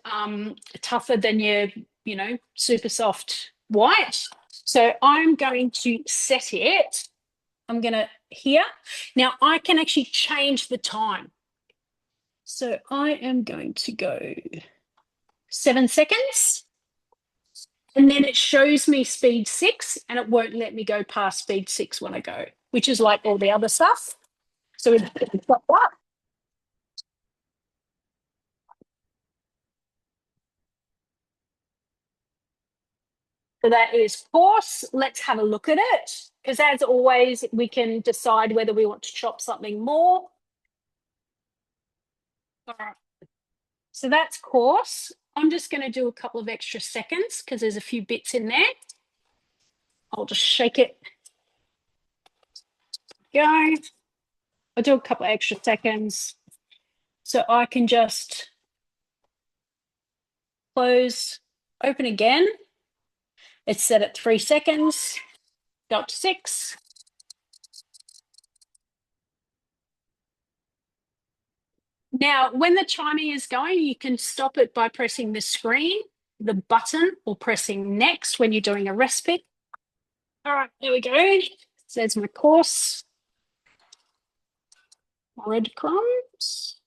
tougher than your, super soft white. So I'm going to set it. I'm going to here. Now I can actually change the time. So I am going to go 7 seconds. And then it shows me speed 6 and it won't let me go past speed 6 when I go, which is like all the other stuff. So we've got that. So that is coarse. Let's have a look at it. Because as always, we can decide whether we want to chop something more. All right. So that's coarse. I'm just going to do a couple of extra seconds because there's a few bits in there. I'll just shake it. Go. I'll do a couple of extra seconds. So I can just close, open again. It's set at 3 seconds. Go up to 6. Now, when the chiming is going, you can stop it by pressing the screen, the button, or pressing next when you're doing a recipe. All right, there we go. So there's my course. Breadcrumbs.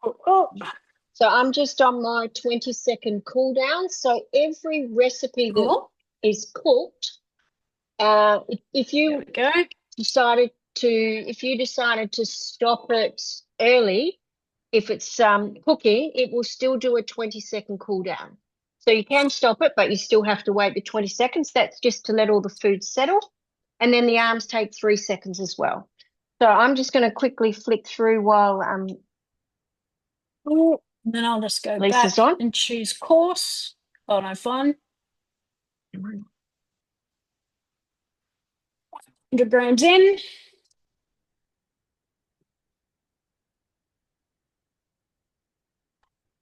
Oh. So I'm just on my 20-second cool down. So every recipe that Cool. is cooked, if you decided to stop it early, if it's cooking, it will still do a 20-second cool down. So you can stop it, but you still have to wait the 20 seconds. That's just to let all the food settle. And then the arms take 3 seconds as well. So I'm just going to quickly flick through while and then I'll just go Lisa's back on. and choose course. Oh, no fun. 100 grams in.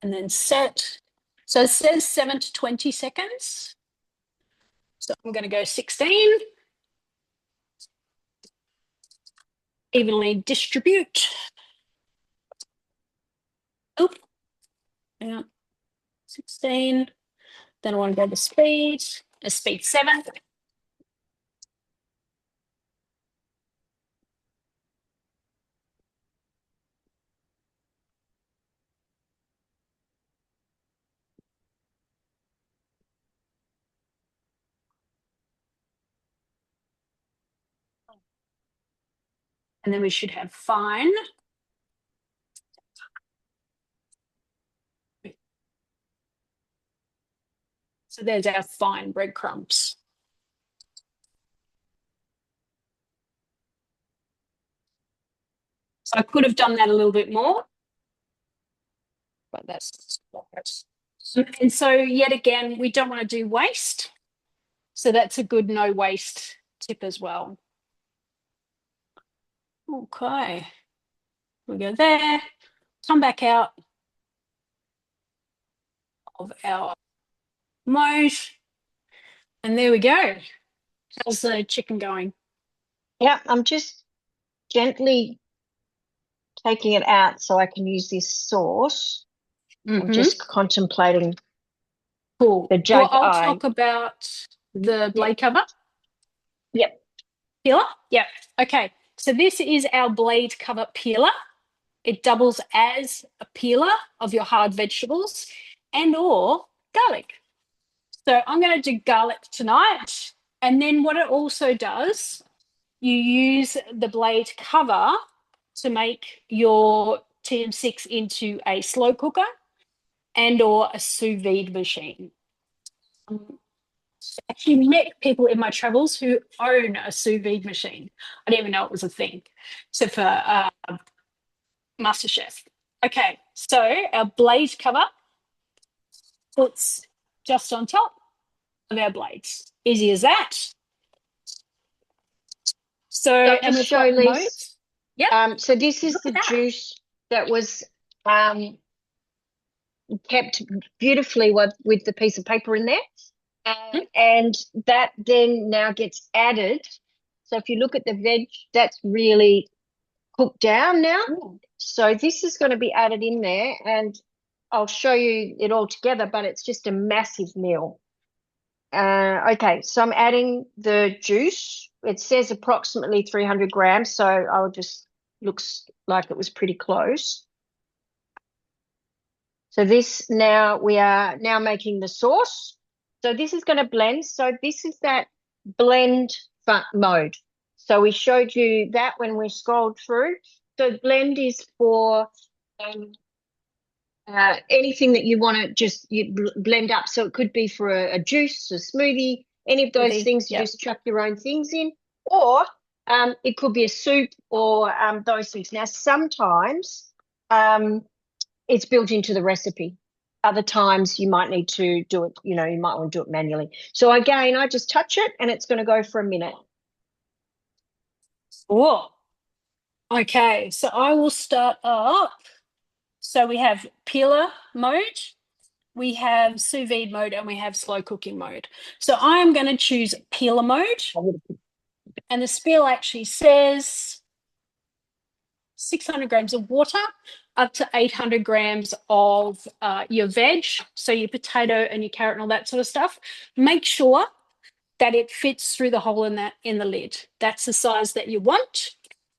And then set. So it says 7 to 20 seconds. So I'm going to go 16. Evenly distribute. Oop. Yeah. 16. Then I want to go to speed. Speed 7. And then we should have fine. So there's our fine breadcrumbs. So I could have done that a little bit more, but that's. And so yet again, we don't want to do waste. So that's a good no waste tip as well. Okay. We go there, come back out of our mode, and there we go. How's the chicken going? Yeah, I'm just gently taking it out so I can use this sauce. I'm just contemplating Cool. the jug Well, I'll eye. talk about the blade cover. Yep. Peeler? Yep. Okay. So this is our blade cover peeler. It doubles as a peeler of your hard vegetables and or garlic. So I'm going to do garlic tonight. And then what it also does, you use the blade cover to make your TM6 into a slow cooker and or a sous vide machine. I actually met people in my travels who own a sous vide machine. I didn't even know it was a thing, except for MasterChef. Okay, so our blade cover puts just on top of our blades. Easy as that. So and just we've show got Lise. modes. Yep. So this is the juice that was kept beautifully with the piece of paper in there. And that then now gets added. So if you look at the veg, that's really cooked down now. Ooh. So this is going to be added in there, and I'll show you it all together, but it's just a massive meal. Okay, so I'm adding the juice. It says approximately 300 grams, so I'll just, looks like it was pretty close. So this now, we are now making the sauce. So this is going to blend. So this is that blend mode. So we showed you that when we scrolled through. So blend is for anything that you want to just blend up. So it could be for a juice, a smoothie, any of those things. You just chuck your own things in, or it could be a soup or those things. Now, sometimes it's built into the recipe. Other times you might need to do it, you might want to do it manually. So again, I just touch it and it's going to go for a minute. Oh, okay. So I will start up. So we have peeler mode, we have sous vide mode, and we have slow cooking mode. So I am going to choose peeler mode. And the spiel actually says 600 grams of water, up to 800 grams of your veg, so your potato and your carrot and all that sort of stuff. Make sure that it fits through the hole in the lid. That's the size that you want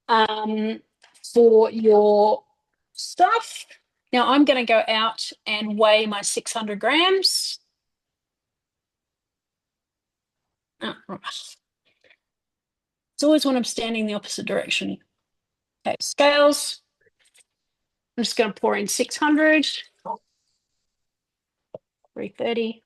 for your stuff. Now I'm going to go out and weigh my 600 grams. Oh, right. It's always when I'm standing the opposite direction. Okay, scales. I'm just going to pour in 600, 330.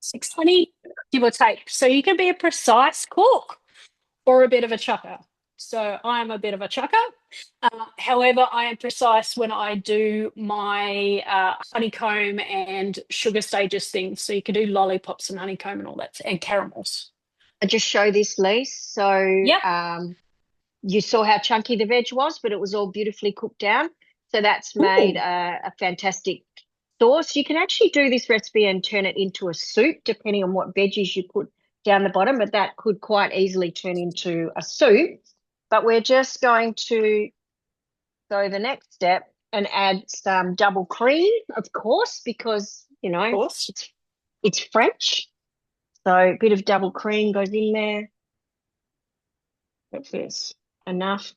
620, give or take. So you can be a precise cook or a bit of a chucker. So I'm a bit of a chucker. However, I am precise when I do my honeycomb and sugar stages things. So you can do lollipops and honeycomb and all that, and caramels. I just show this, Lise. So you saw how chunky the veg was, but it was all beautifully cooked down. So that's made a fantastic sauce. You can actually do this recipe and turn it into a soup, depending on what veggies you put down the bottom, but that could quite easily turn into a soup. But we're just going to go the next step and add some double cream, of course, because, you know, it's French. So a bit of double cream goes in there. That's enough.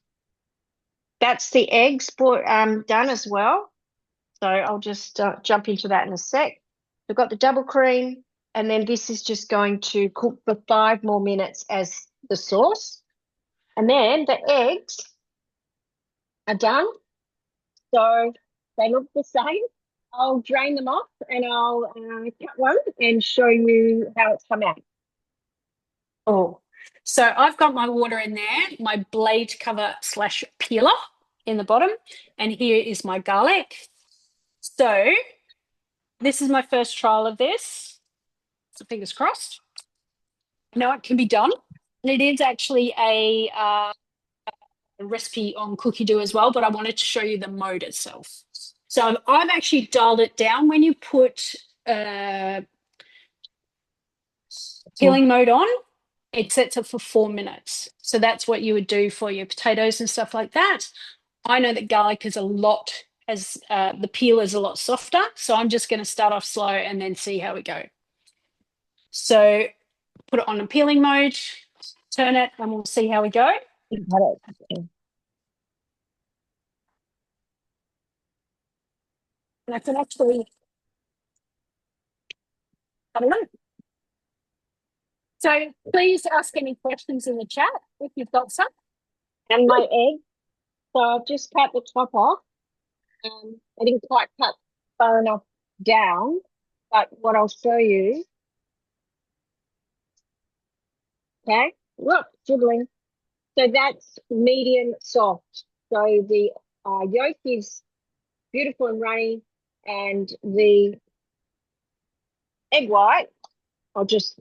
That's the eggs done as well. So I'll just jump into that in a sec. We've got the double cream, and then this is just going to cook for 5 more minutes as the sauce. And then the eggs are done. So they look the same. I'll drain them off and I'll cut one and show you how it's come out. Oh, so I've got my water in there, my blade cover / peeler in the bottom, and here is my garlic. So this is my first trial of this. So fingers crossed. I know it can be done. And it is actually a recipe on Cookie Do as well, but I wanted to show you the mode itself. So I've actually dialed it down. When you put peeling mode on, it sets it for 4 minutes. So that's what you would do for your potatoes and stuff like that. I know that garlic is the peel is a lot softer. So I'm just going to start off slow and then see how we go. So put it on a peeling mode, turn it, and we'll see how we go. And I can actually have a look. So please ask any questions in the chat if you've got some. And my egg. So I've just cut the top off. I didn't quite cut far enough down, but what I'll show you. Okay, look, dribbling. So that's medium soft. So the yolk is beautiful and runny, and the egg white, I'll just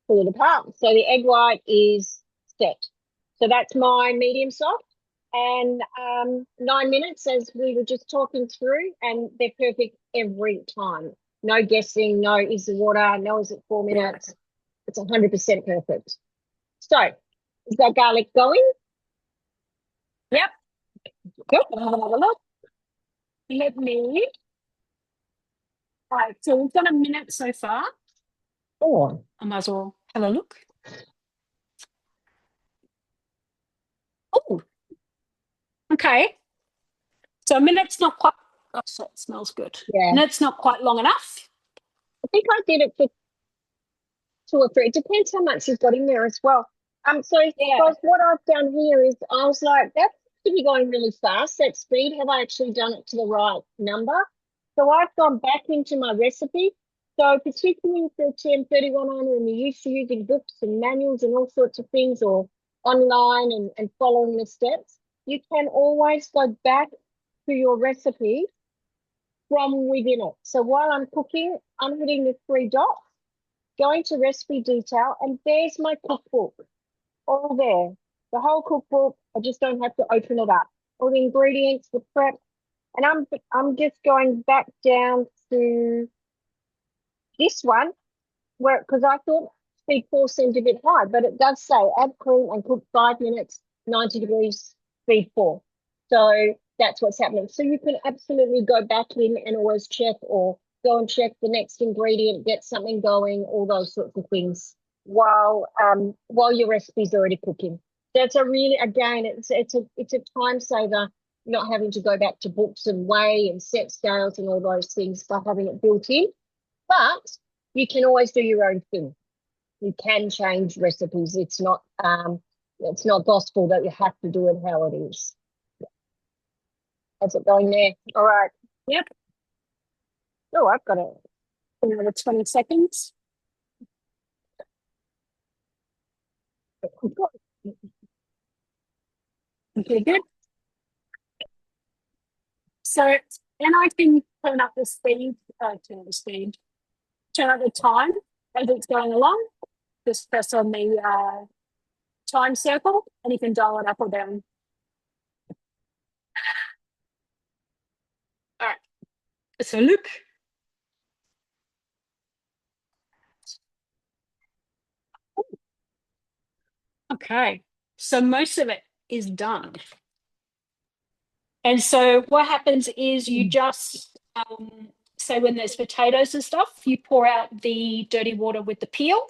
pull it apart. So the egg white is set. So that's my medium soft. And 9 minutes, as we were just talking through, and they're perfect every time. No guessing, no is the water, no is it 4 minutes. It's 100% perfect. So, is that garlic going? Yep. Good. Have a look. Let me. All right, so we've done a minute so far. Oh. I might as well have a look. Oh, okay. So a minute's not quite. Oh, so it smells good. Yeah. A minute's not quite long enough. I think I did it for 2 or 3. It depends how much you've got in there as well. So guys, what I've done here is I was like, that's to be going really fast, that speed. Have I actually done it to the right number? So I've gone back into my recipe. So particularly if you're a TM31 owner and you're used to using books and manuals and all sorts of things, or online and following the steps, you can always go back to your recipe from within it. So while I'm cooking, I'm hitting the 3 dots, going to recipe detail, and there's my cookbook, all there. The whole cookbook. I just don't have to open it up. All the ingredients, the prep, and I'm just going back down to this one, because I thought speed 4 seems a bit high, but it does say add cream and cook 5 minutes, 90 degrees, speed 4. So that's what's happening. So you can absolutely go back in and always check, or go and check the next ingredient, get something going, all those sorts of things while your recipe's already cooking. That's a really, again, it's a time saver, not having to go back to books and weigh and set scales and all those things by having it built in. But you can always do your own thing. You can change recipes. It's not gospel that you have to do it how it is. How's it going there? All right. Yep. Oh, I've got it. Another 20 seconds. Okay, good. So, and I can turn up the speed, turn up the time as it's going along. Just press on the time circle and you can dial it up or down. All right, so look. Okay, so most of it is done. And so what happens is you just, say when there's potatoes and stuff, you pour out the dirty water with the peel,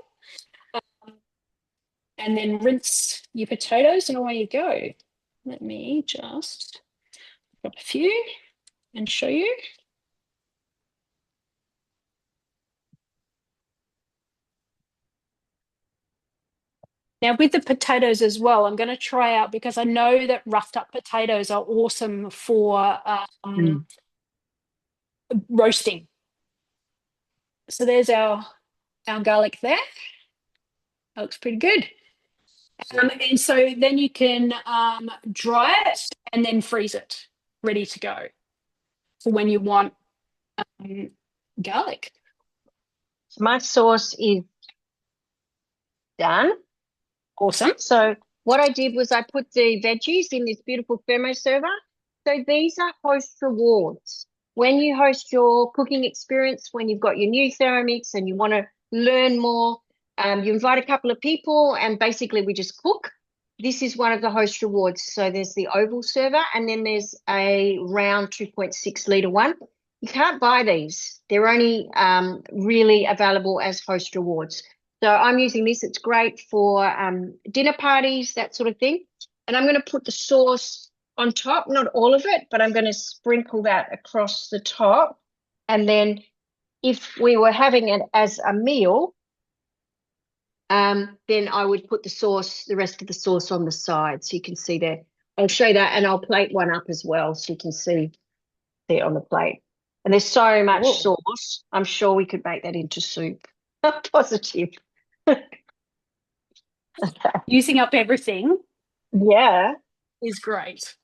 and then rinse your potatoes and away you go. Let me just grab a few and show you. Now with the potatoes as well, I'm going to try out, because I know that roughed up potatoes are awesome for roasting. So there's our garlic there. That looks pretty good. And so then you can dry it and then freeze it, ready to go for when you want garlic. My sauce is done. Awesome. So what I did was I put the veggies in this beautiful thermo server. So these are host rewards. When you host your cooking experience, when you've got your new Thermomix and you want to learn more, you invite a couple of people and basically we just cook. This is one of the host rewards. So there's the oval server and then there's a round 2.6 litre one. You can't buy these. They're only really available as host rewards. So I'm using this. It's great for dinner parties, that sort of thing. And I'm going to put the sauce on top, not all of it, but I'm going to sprinkle that across the top. And then if we were having it as a meal, then I would put the rest of the sauce on the side. So you can see there. I'll show that and I'll plate one up as well so you can see there on the plate. And there's so much sauce. I'm sure we could make that into soup. Positive. Using up everything. Yeah. Is great.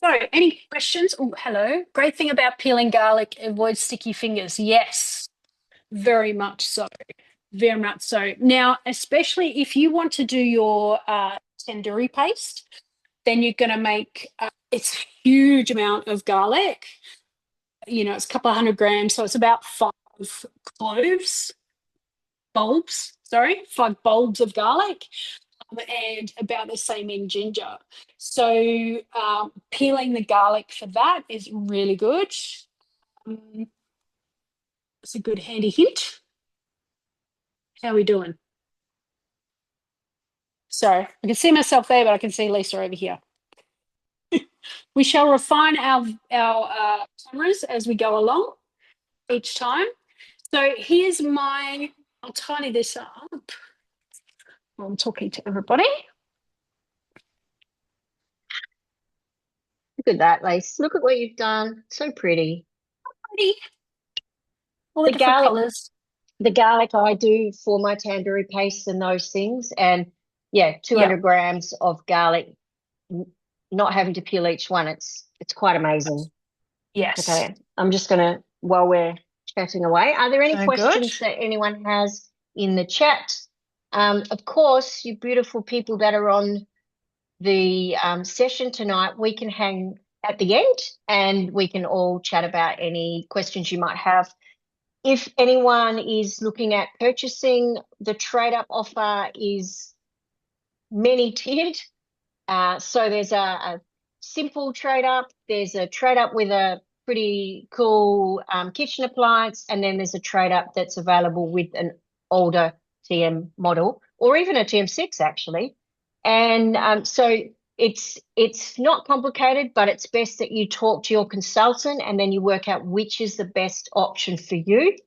So, any questions? Oh, hello. Great thing about peeling garlic, avoid sticky fingers. Yes, very much so. Very much so. Now, especially if you want to do your tandoori paste, then you're going to make it's a huge amount of garlic. You know, it's a couple of 100 grams, so it's about 5 bulbs of garlic. And about the same in ginger. So peeling the garlic for that is really good. It's a good handy hint. How are we doing? Sorry, I can see myself there, but I can see Lisa over here. We shall refine our cameras as we go along each time. So here's I'll tidy this up while I'm talking to everybody. Look at that, Lace. Look at what you've done. So pretty. Pretty. All the different colours. The garlic I do for my tandoori paste and those things. And yeah, 200 grams of garlic, not having to peel each one. It's quite amazing. Yes. Okay. I'm just going to, while we're chatting away. Are there any Oh, questions good. that anyone has in the chat? Of course, you beautiful people that are on the session tonight, we can hang at the end and we can all chat about any questions you might have. If anyone is looking at purchasing, the trade-up offer is many tiered. So there's a simple trade-up, there's a trade-up with a pretty cool kitchen appliance, and then there's a trade-up that's available with an older TM model, or even a TM6 actually. And so it's not complicated, but it's best that you talk to your consultant and then you work out which is the best option for you.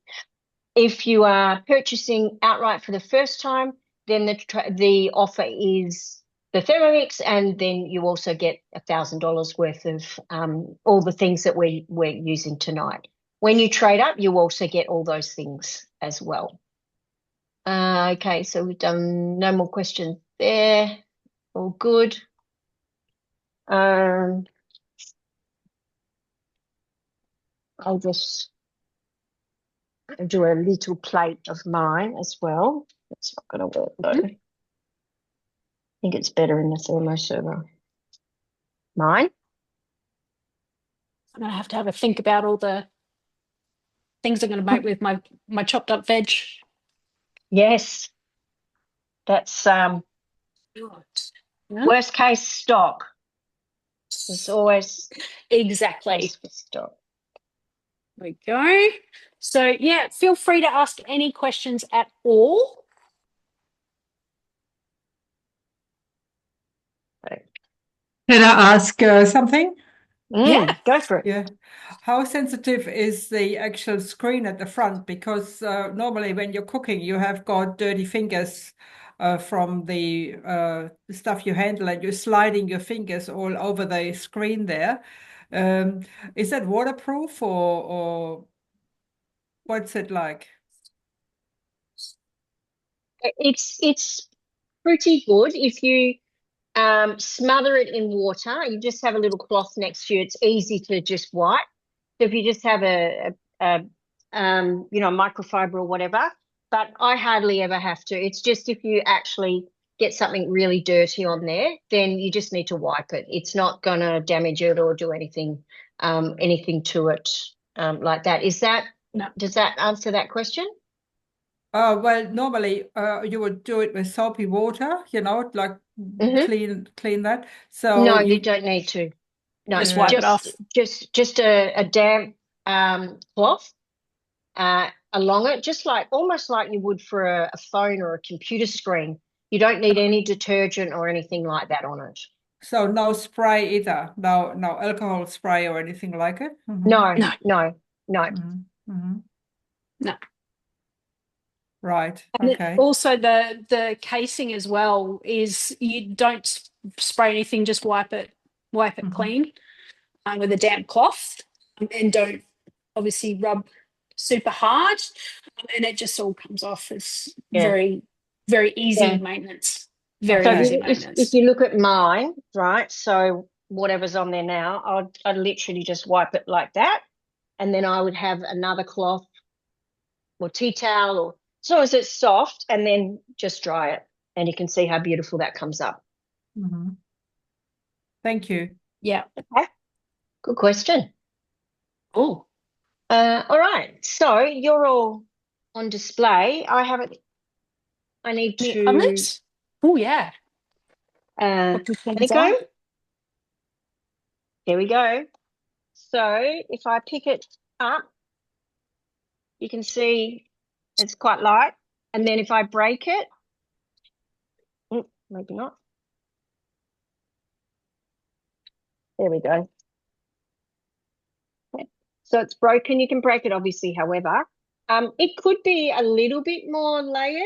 If you are purchasing outright for the first time, then the offer is the Thermomix, and then you also get $1,000 worth of all the things that we're using tonight. When you trade up, you also get all those things as well. Okay, so we've done no more questions there. All good. I'll just do a little plate of mine as well. That's not going to work though. I think it's better in the thermo server. Mine? I'm going to have a think about all the things I'm going to make with my chopped up veg. Yes. That's worst case stock. There's always Exactly. stock. There we go. So yeah, feel free to ask any questions at all. Can I ask something? Yeah. Go for it. Yeah. How sensitive is the actual screen at the front? Because normally when you're cooking, you have got dirty fingers from the stuff you handle, and you're sliding your fingers all over the screen there. Is that waterproof or what's it like? It's pretty good if you smother it in water. You just have a little cloth next to you. It's easy to just wipe. So if you just have a microfiber or whatever, but I hardly ever have to. It's just if you actually get something really dirty on there, then you just need to wipe it. It's not going to damage it or do anything to it like that. No. Does that answer that question? Well, normally you would do it with soapy water, like clean that. So No, you don't need to. No, Just wipe it off. Just a damp cloth along it, just like almost like you would for a phone or a computer screen. You don't need any detergent or anything like that on it. So no spray either, no alcohol spray or anything like it? No. No. Right. And Okay. also the casing as well is you don't spray anything, just wipe it clean with a damp cloth, and don't obviously rub super hard, and it just all comes off. It's very, very easy maintenance. Very easy maintenance. If you look at mine, right, so whatever's on there now, I'd literally just wipe it like that, and then I would have another cloth or tea towel, or as long as it's soft, and then just dry it, and you can see how beautiful that comes up. Thank you. Yeah. Okay. Good question. Oh. All right. So you're all on display. I need to. Oh yeah. Honeycomb. Here we go. So if I pick it up, you can see it's quite light. And then if I break it, maybe not. There we go. Okay. So it's broken. You can break it obviously, however. It could be a little bit more layered,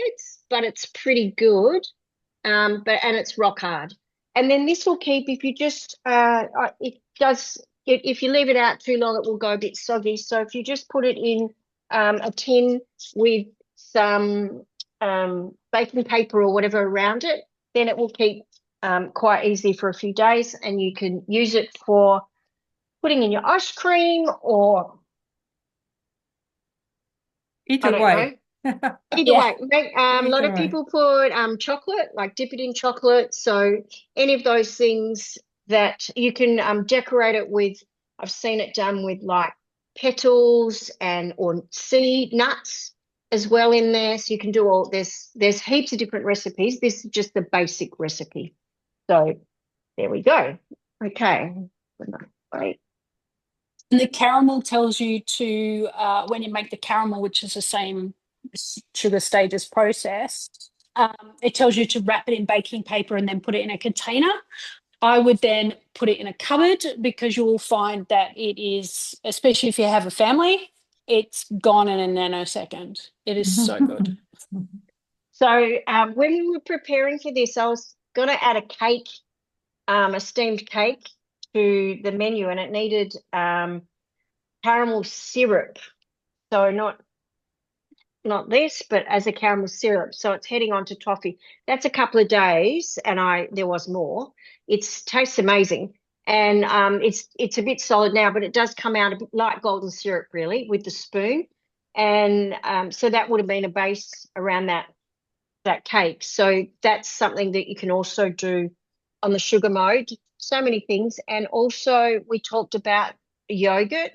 but it's pretty good. And it's rock hard. And then this will keep, if you just if you leave it out too long, it will go a bit soggy. So if you just put it in a tin with some baking paper or whatever around it, then it will keep quite easy for a few days, and you can use it for putting in your ice cream or Either don't way. know. Either Yeah. way, a lot Either of way. people put chocolate, like dip it in chocolate. So any of those things that you can decorate it with. I've seen it done with like petals and or seed nuts as well in there. So you can do all there's heaps of different recipes. This is just the basic recipe. So there we go. Okay. Great. And the caramel tells you to, when you make the caramel, which is the same sugar stages process, it tells you to wrap it in baking paper and then put it in a container. I would then put it in a cupboard because you will find that it is, especially if you have a family, it's gone in a nanosecond. It is so good. So when we were preparing for this, I was going to add a cake, a steamed cake to the menu, and it needed caramel syrup. So not this, but as a caramel syrup. So it's heading on to toffee. That's a couple of days, and there was more. It tastes amazing, and it's a bit solid now, but it does come out a bit like golden syrup, really, with the spoon. And so that would have been a base around that cake. So that's something that you can also do on the sugar mode. So many things. And also we talked about yogurt.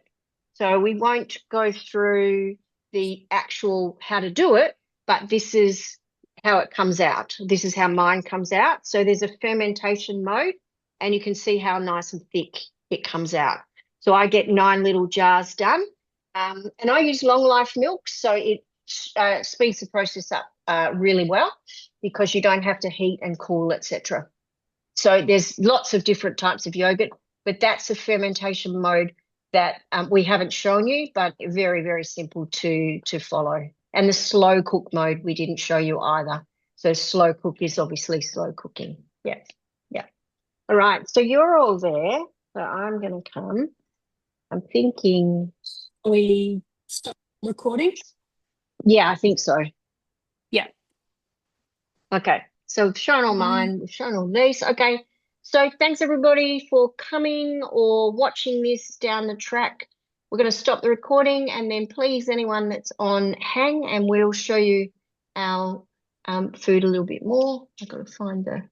So we won't go through the actual how to do it, but this is how it comes out. This is how mine comes out. So there's a fermentation mode, and you can see how nice and thick it comes out. So I get 9 little jars done, and I use long life milk, so it speeds the process up really well because you don't have to heat and cool, etc. So there's lots of different types of yogurt, but that's a fermentation mode that we haven't shown you, but very, very simple to follow. And the slow cook mode we didn't show you either. So slow cook is obviously slow cooking. Yeah, yeah. All right, so you're all there. So I'm going to come. I'm thinking. We stop recording? Yeah, I think so. Yeah. Okay, so we've shown all mine, we've shown all these. Okay, so thanks everybody for coming or watching this down the track. We're going to stop the recording, and then please, anyone that's on, hang, and we'll show you our food a little bit more. I've got to find the